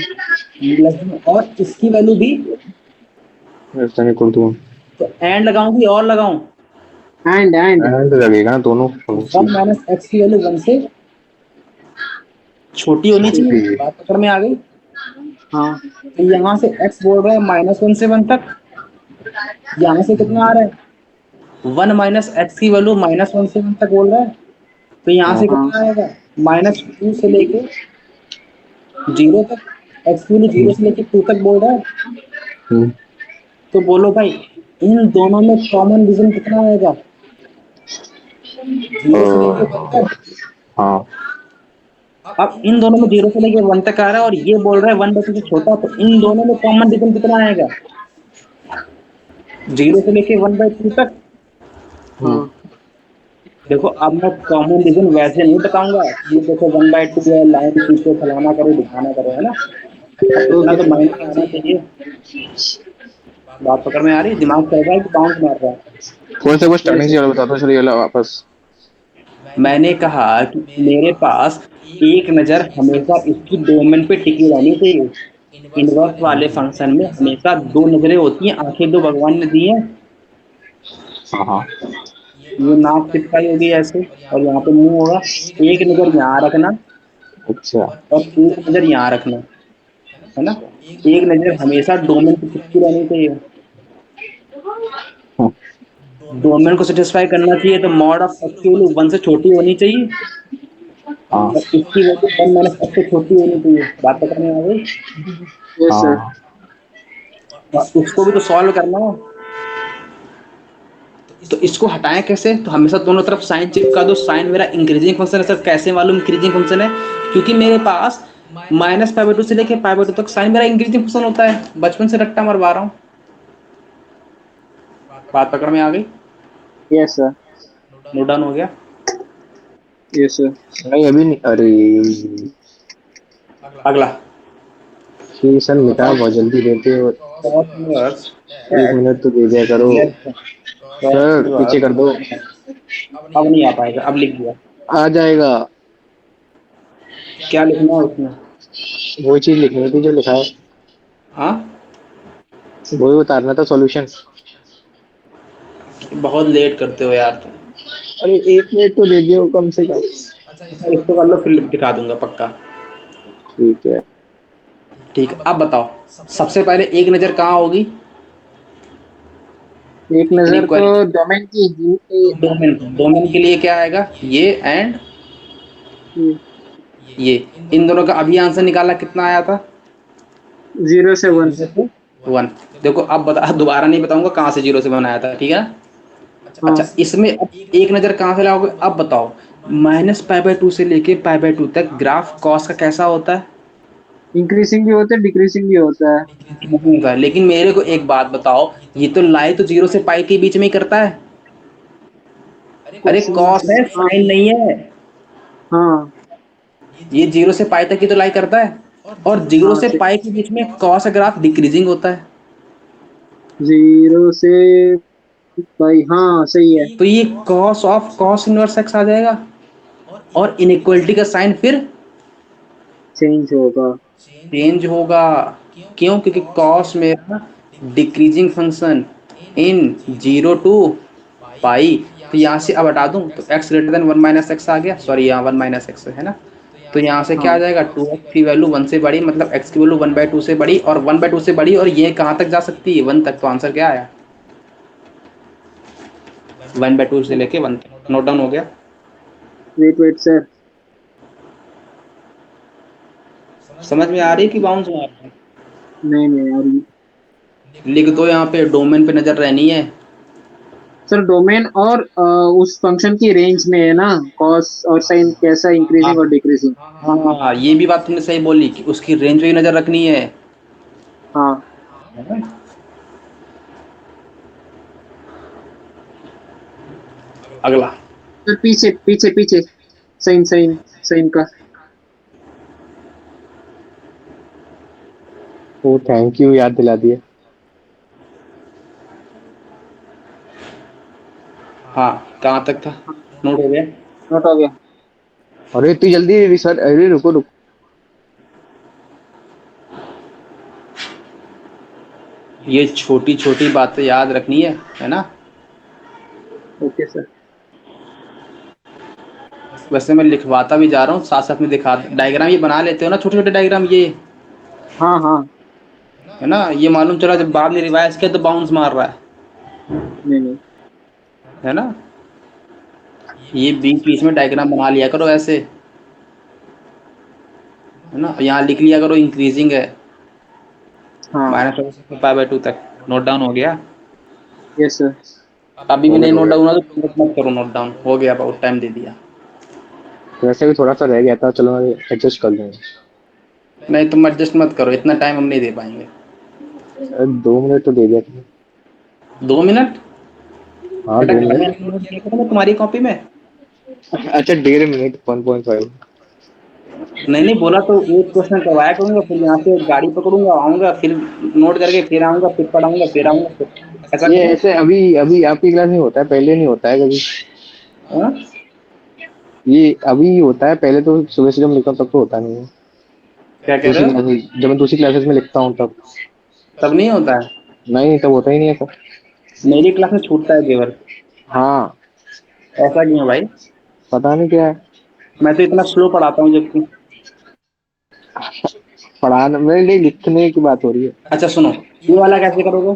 लेस देन, और इसकी वैल्यू भी। लेस देन इक्वल टू 1 तो एंड लगाऊं कि और लगाऊं? एंड। एंड लगेगा ना दोनों। 1 - x की वैल्यू 1 से छोटी होनी चाहिए। छोटी है। बात पकड़ में आ गई? हाँ तो यहाँ से x बोल रहा है -1 से 1 तक। यहाँ से कितना आ रहा है? 1 - x की वैल्यू -1 से 1 तक बोल रहा है। तो यहाँ से हाँ हाँ कितना आएगा? -2 से लेके 0 तक। x की वैल्यू 0 से लेके 2 तक बोल रहा है। हम्म, तो बोलो भाई, इन दोनों में कॉमन रीजन कितना आएगा? 0 से लेके 1 तक। हाँ अब इन दोनों में 0 से लेके 1 तक आ रहा है और ये बोल रहा है 1/2 से छोटा, तो इन दोनों में कॉमन रीजन कितना आएगा? 0 से लेके 1/2 तक। हाँ। देखो, अब मैं कॉमन रीजन वैसे नहीं बताऊंगा कि ये देखो 1/2 है, लाइन खींचो, फलाना करो, ढिकाना करो, है ना। अब इतना ओके तो सर। माइंड में आना चाहिए। बात पकड़ में आ रही है? दिमाग चल रहा है कि बाउंस मार रहा है? कौन सा कुछ स्टार्टिंग से बता दो, चलिए वापस। मैंने कहा कि मेरे पास एक नजर हमेशा इसकी डोमेन पे टिकी रहनी चाहिए। इनवर्स वाले फंक्शन में हमेशा दो नजरें होती हैं, आंखें दो भगवान ने दी हैं। हाँ हाँ ये नाक चिपकाई होगी ऐसे, और यहाँ पे मुंह होगा। एक नजर यहाँ रखना अच्छा। और एक नजर यहाँ रखना, है ना। एक नजर हमेशा डोमेन पे चिपकी रहनी चाहिए। हाँ डोमेन को सेटिस्फाई करना चाहिए तो मॉड ऑफ एक्स की वैल्यू 1 से छोटी होनी चाहिए हाँ और इसकी वैल्यू 1 - x से छोटी होनी चाहिए। बात पकड़ में आ गई? Yes sir. हाँ और उसको भी तो सॉल्व करना है। तो इसको हटाएं कैसे? तो हमेशा दोनों तरफ साइन चिपका दो। साइन मेरा इंक्रीजिंग फंक्शन है सर। कैसे मालूम इंक्रीजिंग फंक्शन है? क्योंकि मेरे पास -π/2 से लेके π/2 तक साइन मेरा इंक्रीजिंग फंक्शन होता है। बचपन से रट्टा मरवा रहा हूँ। बात पकड़ में आ गई? Yes sir. नोट डाउन हो गया? Yes sir. नहीं अभी नहीं, अरे अगला, ये सर मिटा बहुत जल्दी देते हो। cos इनवर्स 1 मिनट तो दे दिया करो cos सर, पीछे कर दो। इनवर्स। अब नहीं आ पाएगा, अब लिख दिया। आ जाएगा। क्या लिखना है उसमें? वही चीज लिखनी थी जो लिखा है, हाँ, वही उतारना था सॉल्यूशन। बहुत लेट करते हो यार तुम। अरे 1 मिनट तो दे दियो कम से कम। अच्छा, इसको कर लो, फिर दिखा दूंगा पक्का। ठीक है। ठीक है, अब बताओ, सबसे पहले एक नजर कहाँ होगी? एक नजर तो इनइक्वालिटी डोमेन की। डोमेन, डोमेन के लिए क्या आएगा? ये एंड ये। इन दोनों का अभी आंसर निकाला, कितना आया था? 0 से 1। 0 से 1। देखो अब बता, दोबारा नहीं बताऊंगा कहाँ से 0 से 1 आया था, ठीक है। हाँ अच्छा, इसमें अब एक नजर कहाँ से लाओगे? अब बताओ, माइनस पाई बाय टू से लेके पाई बाय टू तक ग्राफ कॉस का कैसा होता है? इंक्रीजिंग भी होता है, डिक्रीजिंग भी होता है। नहीं होता है। लेकिन मेरे को एक बात बताओ, ये तो लाई तो जीरो से पाई के बीच में ही करता है। अरे कॉस है, हाँ साइन नहीं है। हाँ ये जीरो से पाई तक की तो लाई करता है, और जीरो हाँ, से पाई के बीच में कॉस का ग्राफ डिक्रीजिंग होता है। जीरो से पाई, हाँ सही है। तो ये cos of cos inverse x आ जाएगा, और इनइक्वलिटी का साइन फिर चेंज होगा। चेंज होगा। क्यों? क्योंकि कॉस मेरा decreasing function in zero to pi. तो यहाँ से अब हटा दूं तो x greater than one minus x आ गया, सॉरी यहाँ वन माइनस एक्स है ना। तो यहाँ से क्या आ हाँ जाएगा, टू एक्स की वैल्यू वन से बड़ी, मतलब x की वैल्यू वन बाई टू से बड़ी, और वन बाई टू से बड़ी, और ये कहाँ तक जा सकती है, वन तक। तो आंसर क्या आया, वन बाई टू से लेके वन तक। नोट डाउन हो गया? Wait wait sir. समझ में आ रही है कि बाउंस मार रहा है? नहीं नहीं यार। लिख दो यहाँ पे, डोमेन पे नजर रहनी है। सर डोमेन और उस फंक्शन की रेंज में है ना, कॉस और साइन कैसा हाँ इंक्रीजिंग और डिक्रीजिंग। हाँ, ये भी बात तुमने सही बोली कि उसकी रेंज पे भी नजर रखनी है। हाँ अगला। सर, पीछे पीछे पीछे, साइन साइन साइन का। तो थैंक यू, याद दिला दिया। हाँ, कहाँ तक था? नोट हो गया? नोट हो गया। अरे इतनी जल्दी सर, अरे रुको रुको। ये छोटी छोटी बातें याद रखनी है ना। Okay sir. वैसे मैं लिखवाता भी जा रहा हूँ, साथ साथ में दिखा, डायग्राम ये बना लेते हो ना, छोटे छोटे डायग्राम ये, हाँ हाँ। है ना। ये मालूम चला जब बाद में रिवाइज किया तो बाउंस मार रहा नहीं नहीं। है ना। ये बीच बीच में डायग्राम बना लिया करो ऐसे, है ना। यहाँ लिख लिया करो इंक्रीजिंग है, हाँ। माइनस पाई बाय टू तक। नोट डाउन हो गया? Yes sir. अभी भी हो गया नहीं हो नोट गया। डाउन हुआ तो मत करो नोट डाउन, हो गया, बहुत टाइम दे दिया। वैसे भी थोड़ा सा रह गया था, चलो मैं एडजस्ट कर लूंगा। नहीं तुम एडजस्ट मत करो, इतना टाइम हम नहीं दे पाएंगे। 2 मिनट तो दे दिया तुमने। 2 मिनट? हाँ बेटा दो कल मिनट मैंने नोट किया था ना तुम्हारी कॉपी में। अच्छा 1.5 मिनट 1.5। नहीं नहीं बोला तो एक क्वेश्चन करवाया करूंगा, फिर यहाँ से गाड़ी पकड़ूंगा, आऊंगा, फिर नोट करके फिर आऊंगा, फिर पढ़ाऊंगा, फिर आऊंगा, फिर ऐसा ये करूँ? ऐसे अभी अभी आपकी क्लास में होता है, पहले नहीं होता है कभी। हाँ? ये अभी होता है, पहले तो सुबह से जब लिखता हूँ तब तो होता नहीं है। क्या कह रहे दूसरी हो? क्लासेस, जब मैं दूसरी क्लासेस में लिखता हूँ तब। तब नहीं होता है? नहीं तब होता ही नहीं है सर। मेरी क्लास में छूटता है केवल। हाँ। ऐसा क्यों भाई? पता नहीं क्या है। मैं तो इतना स्लो पढ़ाता हूँ जबकि। पढ़ाने मेरे लिए लिखने की बात हो रही है। अच्छा सुनो, ये वाला कैसे करोगे?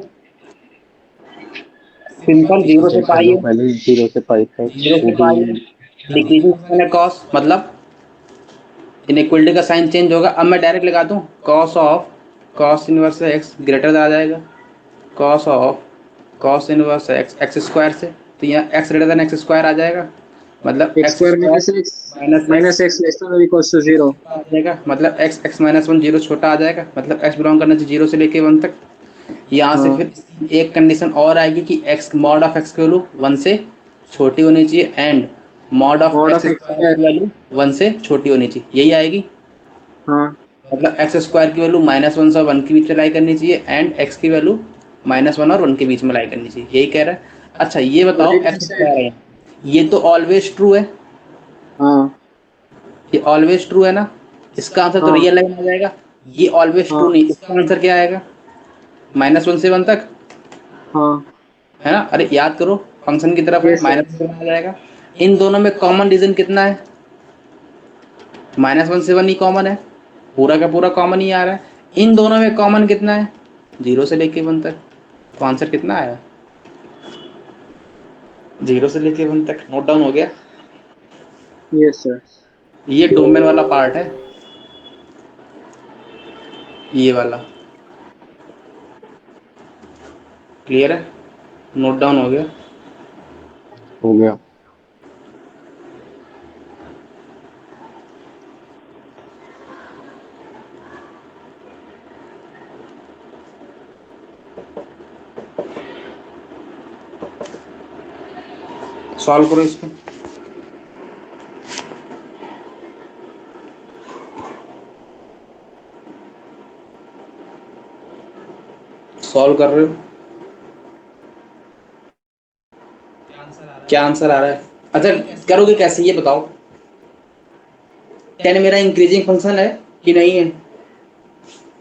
सिंपल, जीरो से चेक कर पाई लो है, पहले, 0 से 5 तक जीरो से टू पाई है, डी। डिक्रीजिंग साइन है कॉस, मतलब इनइक्वलिटी का साइन चेंज होगा। अब मैं डायरेक्ट लगा दूं, cos of cos inverse x greater आ जाएगा cos of cos inverse x x square से। तो यहाँ x greater than x square आ जाएगा, मतलब x x square square minus x, minus minus x x less than और इक्वल्स टू जीरो। आ जाएगा, मतलब x x minus one zero छोटा आ जाएगा, मतलब एक्स बिलोंग करना चाहिए जीरो से लेके वन तक। यहाँ से हाँ। फिर एक कंडीशन और आएगी कि एक्स मॉड ऑफ एक्स की वैल्यू वन से छोटी होनी चाहिए, and mod of mod x of x square square. की वैल्यू वन से छोटी होनी चाहिए, यही आएगी। हाँ। मतलब एक्स स्क्वायर की वैल्यू माइनस वन से वन के बीच में लाई करनी चाहिए, एंड एक्स की वैल्यू माइनस वन और वन के बीच में लाई करनी चाहिए, यही कह रहा है। अच्छा ये बताओ, right hand axe side. Square है, ये तो ऑलवेज ट्रू है, हाँ ये ऑलवेज ट्रू है ना। इसका आंसर तो हाँ रियल लाइन आ जाएगा। ये ऑलवेज ट्रू हाँ नहीं, इसका आंसर क्या आएगा, माइनस वन से वन तक, हाँ। है ना। अरे याद करो, फंक्शन की तरफ है, यस सर। माइनस वन आ जाएगा। इन दोनों में कॉमन डिवीजन कितना है, माइनस वन से वन ही कॉमन है, पूरा का पूरा कॉमन ही आ रहा है। इन दोनों में कॉमन कितना है, जीरो से लेके वन तक। तो आंसर कितना आया, जीरो से लेके वन तक। नोट डाउन हो गया? Yes sir. ये डोमेन वाला पार्ट है, ये वाला। क्लियर है? नोट डाउन हो गया? हो गया। सॉल्व करो इसको। सॉल्व कर रहे हो, क्या आंसर आ रहा है? अच्छा करोगे कैसे ये बताओ। 10 मेरा इंक्रीजिंग फंक्शन है कि नहीं है?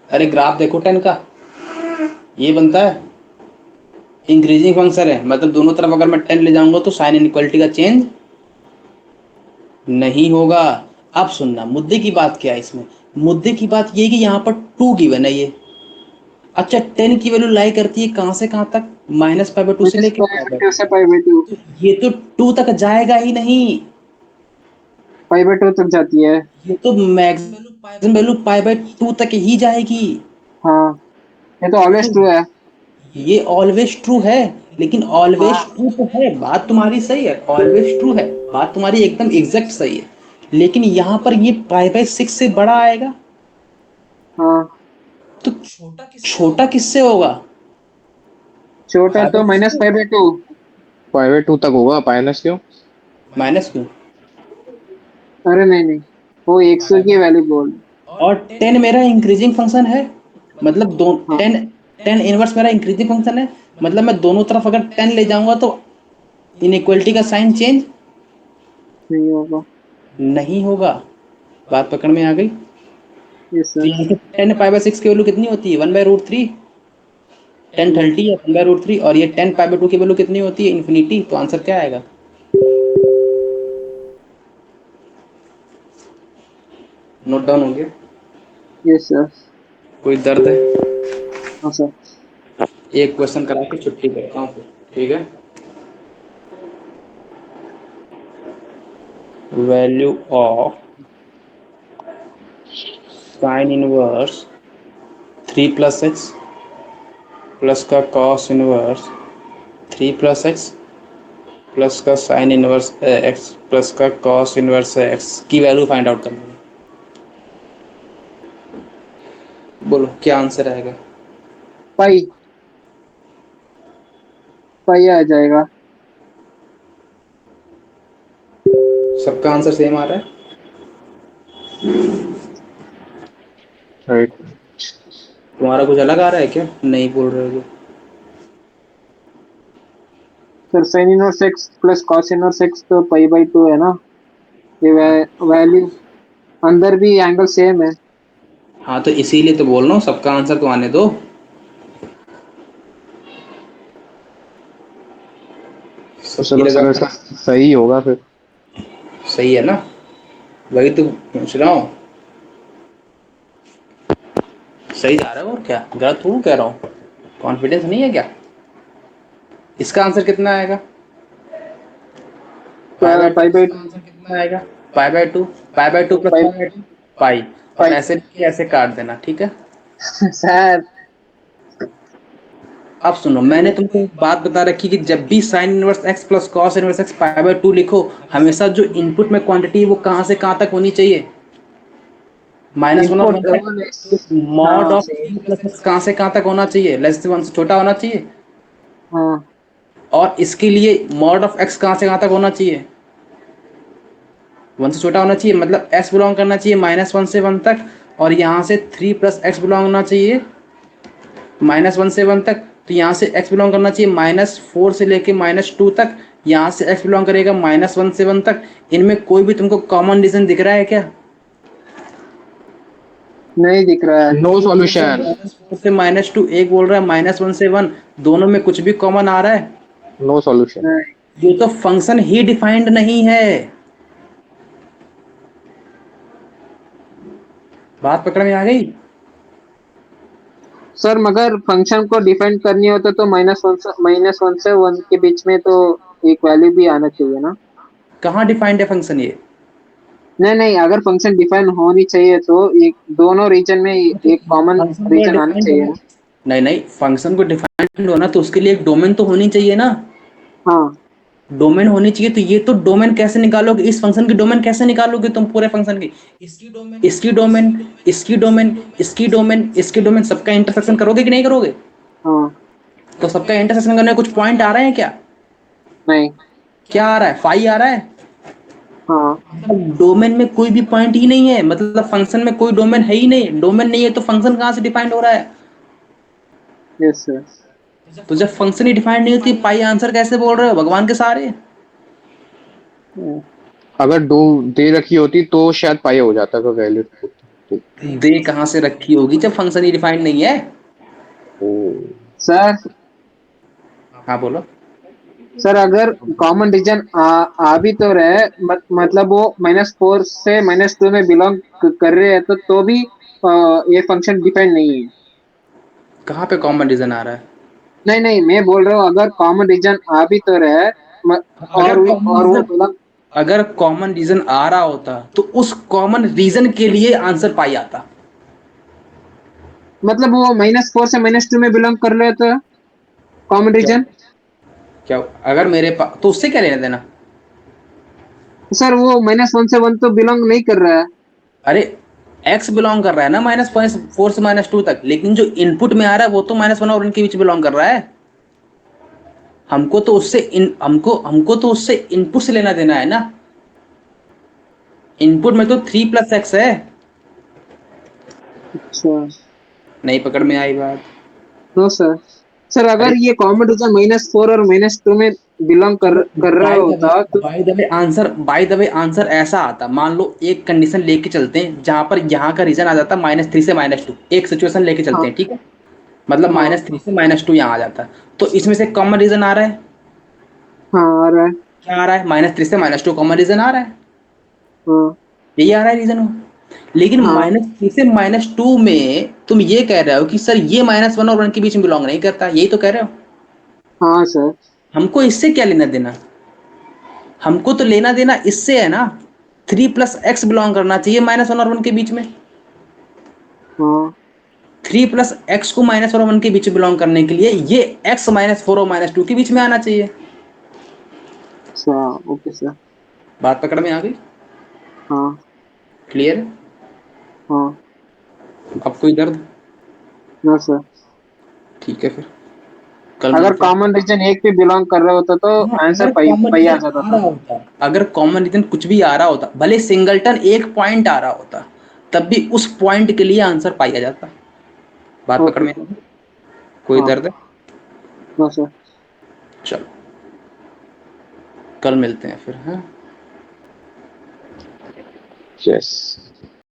अरे ग्राफ देखो 10 का, ये बनता है इंक्रीजिंग फंक्शन है, मतलब दोनों तरफ अगर मैं 10 ले जाऊंगा तो साइन इनइक्वालिटी का चेंज नहीं होगा। अब सुनना मुद्दे की बात क्या है इसमें। मुद्दे की बात ये है कि यहाँ पर 2 गिवन है ये। अच्छा 10 की वैल्यू लाई करती है कहाँ से कहाँ तक? -π/2 से लेके -π/2 से π/2, ये तो 2 तक जाएगा ही नहीं, π/2 तक जाती है। ये तो मैक्सिमम वैल्यू π/2 तक ही जाएगी। हाँ, ये तो ऑलवेज ट्रू है। ये ऑलवेज ट्रू है, लेकिन ऑलवेज हाँ ट्रू तो है, बात तुम्हारी सही है, ऑलवेज ट्रू है, बात तुम्हारी एकदम एग्जैक्ट सही है, लेकिन यहाँ पर ये π/6 से बड़ा आएगा हाँ, तो छोटा किससे होगा? छोटा तो -π/2। π/2 तक होगा, माइनस क्यों? माइनस क्यों? अरे नहीं नहीं, वो 100 की वैल्यू बोल। और 10 मेरा इंक्रीजिंग फंक्शन है, मतलब दो हाँ 10 इनवर्स मेरा इंक्रीजिंग फंक्शन है, मतलब मैं दोनों तरफ अगर 10 ले जाऊंगा तो इनइक्वालिटी का साइन चेंज नहीं होगा। नहीं होगा। बात पकड़ में आ गई? यस तो सर। यहाँ से 10 π/6 की वैल्यू कितनी होती है? 1/√3, 10/30 या 1/√3, और ये 10 π/2 की वैल्यू कितनी होती है? इन्फिनिटी। तो आंसर क्या आएगा? नोट डाउन हो गया? Yes sir. कोई दर्द है? हाँ सर। एक क्वेश्चन करा के छुट्टी करता हूँ, ठीक है? Value of sine inverse 3 + x plus का कॉस इनवर्स 3 + x प्लस का साइन इनवर्स x प्लस का कॉस इनवर्स x की वैल्यू फाइंड आउट करनी है। बोलो क्या आंसर आएगा? पाई पाई आ जाएगा। सबका आंसर सेम आ रहा है? राइट। तुम्हारा कुछ अलग आ रहा है क्या? नहीं बोल रहे हो? Sir sign inverse x plus cos inverse x तो π/2 है ना। ये वैल्यू अंदर भी एंगल सेम है। हाँ तो इसीलिए तो बोल रहा हूँ सबका आंसर तो आने दो। तो सबकी चलो सर जगह इसका सही होगा फिर। सही है ना? वही तो पूछ रहा हूँ, सही जा रहा है और क्या, गलत थोड़ा कह रहा हूँ। कॉन्फिडेंस नहीं है क्या? इसका आंसर कितना आएगा? π/2 कितना आएगा? π/2, π/2 प्लस पाई पाई, और पाई। ऐसे काट देना, ठीक है? सर अब सुनो, मैंने तुमको एक बात बता रखी कि जब भी sign inverse x plus cos inverse x π/2 लिखो, हमेशा जो इनपुट में क्वांटिटी है वो कहाँ से कहाँ तक होनी चाहिए? -1 और 1 तक। तो मॉड हाँ ऑफ सही। 3 + x कहाँ से कहाँ तक होना चाहिए? लेस देन 1 से छोटा होना चाहिए। हाँ और इसके लिए मॉड ऑफ x कहाँ से कहाँ तक होना चाहिए? 1 से छोटा होना चाहिए, मतलब x बिलोंग करना चाहिए -1 से 1 तक, और यहाँ से 3 + x बिलोंग होना चाहिए -1 से 1 तक। तो यहाँ से x बिलोंग करना चाहिए -4 से लेके -2 तक, यहाँ से x बिलोंग करेगा -1 से 1 तक। इनमें कोई भी तुमको कॉमन रीजन दिख रहा है क्या? नहीं दिख रहा है। No solution. -4 से -2, एक बोल रहा है -1 से 1, दोनों में कुछ भी कॉमन आ रहा है? No solution. नहीं ये तो फंक्शन ही डिफाइंड नहीं है। बात पकड़ में आ गई? सर, मगर फंक्शन को डिफाइन करनी होता तो -1 से 1 के बीच में तो एक वैल्यू भी आना चाहिए ना। कहाँ डिफाइंड है फंक्शन ये? नहीं नहीं, अगर फंक्शन डिफाइन होनी चाहिए तो एक दोनों रीजन में एक कॉमन फंक्शन को रीजन आना डिफाइंड चाहिए होना, ना। नहीं नहीं, फंक्शन को डिफाइंड होना तो उसके लिए एक डोमेन तो होनी चाहिए ना। हाँ डोमेन होनी चाहिए, तो ये तो डोमेन कैसे निकालोगे? इस फंक्शन की डोमेन कैसे निकालोगे तुम पूरे फंक्शन की? इसकी डोमेन, इसकी डोमेन, इसकी डोमेन, इसकी डोमेन, सबका इंटरसेक्शन करोगे कि नहीं करोगे? हाँ तो सबका इंटरसेक्शन करने में कुछ पॉइंट आ रहे हैं क्या? नहीं। क्या आ रहा है? फाई आ रहा है। हाँ। डोमेन में कोई भी पॉइंट ही नहीं है, मतलब फंक्शन में कोई डोमेन है ही नहीं। डोमेन नहीं है तो फंक्शन कहाँ से डिफाइंड हो रहा है? Yes sir. तो जब फंक्शन ही डिफाइंड नहीं होती, पाई आंसर कैसे बोल रहे हो भगवान के सारे? अगर दो दे रखी होती तो शायद पाई हो जाता, अगर वैलिड होती दे कहाँ से रखी होगी जब फंक्शन ही डिफाइंड नहीं है? तो। सर हाँ बोलो। सर अगर कॉमन रीजन आ भी तो रहे, मतलब वो -4 से -2 में बिलोंग कर रहे हैं, तो भी ये फंक्शन डिपेंड नहीं है। कहाँ पे कॉमन रीजन आ रहा है? नहीं नहीं, मैं बोल रहा हूँ अगर कॉमन रीजन आ भी तो रहे, म- अगर कॉमन और वो रीजन बिलोंग, अगर कॉमन रीजन आ रहा होता तो उस कॉमन रीजन के लिए आंसर पाई आता। मतलब वो -4 से -2 में बिलोंग कर रहे तो कॉमन क्या? रीजन। क्या? अगर मेरे पास तो उससे क्या लेना देना? सर वो -1 से 1 तो बिलोंग नहीं कर रहा है। अरे एक्स बिलोंग कर रहा है ना -4 से -2 तक, लेकिन जो इनपुट में आ रहा है वो तो -1 और इनके बीच बिलोंग कर रहा है। हमको तो उससे इनपुट से लेना देना है ना। इनपुट में तो 3 + x है। अच्छा। नहीं पकड़ में आई बात? No sir. सर अरे अगर ये कॉमन रीजन -4 और -2 में बिलोंग कर रहा बाय द वे होता तो। बाय द वे आंसर ऐसा आता। मान लो एक कंडीशन लेके चलते हैं जहां पर यहाँ का रीजन आ जाता -3 से -2। एक सिचुएशन लेके चलते हाँ। हैं, ठीक है? मतलब हाँ। -3 से -2 यहाँ आ जाता। तो इसमें से कॉमन रीजन आ रहा है। हाँ आ रहा है। क्या आ रहा है? -3 से -2 कॉमन रीजन आ रहा है। हाँ। यही आ रहा है रीजन। लेकिन हाँ। -3 से -2 में तुम ये कह रहे हो कि सर ये -1 और 1 के बीच में बिलोंग नहीं करता, यही तो कह रहे हो? हाँ सर। हमको इससे क्या लेना देना? हमको तो लेना देना इससे है ना। 3 + x बिलोंग करना चाहिए -1 और 1 के बीच में। हाँ। 3 + x को -1 और 1 के बीच में बिलोंग करने के लिए ये x -4 और -2 के बीच में आना चाहिए। अच्छा। Okay sir. बात पकड़ में आ गई? हाँ। क्लियर है? हाँ। अब कोई दर्द? No sir. ठीक है फिर कल अगर मिलते हैं। कॉमन रीजन एक भी बिलोंग कर रहा होता तो हाँ, आंसर अगर पई कॉमन पई आ रीजन जाता आ था। रहा होता, अगर कॉमन रीजन कुछ भी आ रहा होता, भले सिंगलटन एक पॉइंट आ रहा होता, तब भी उस पॉइंट के लिए आंसर पाया जाता। बात पकड़ ओके में? सर। कोई हाँ। दर्द है? No sir. चलो कल मिलते हैं फिर। हाँ यस।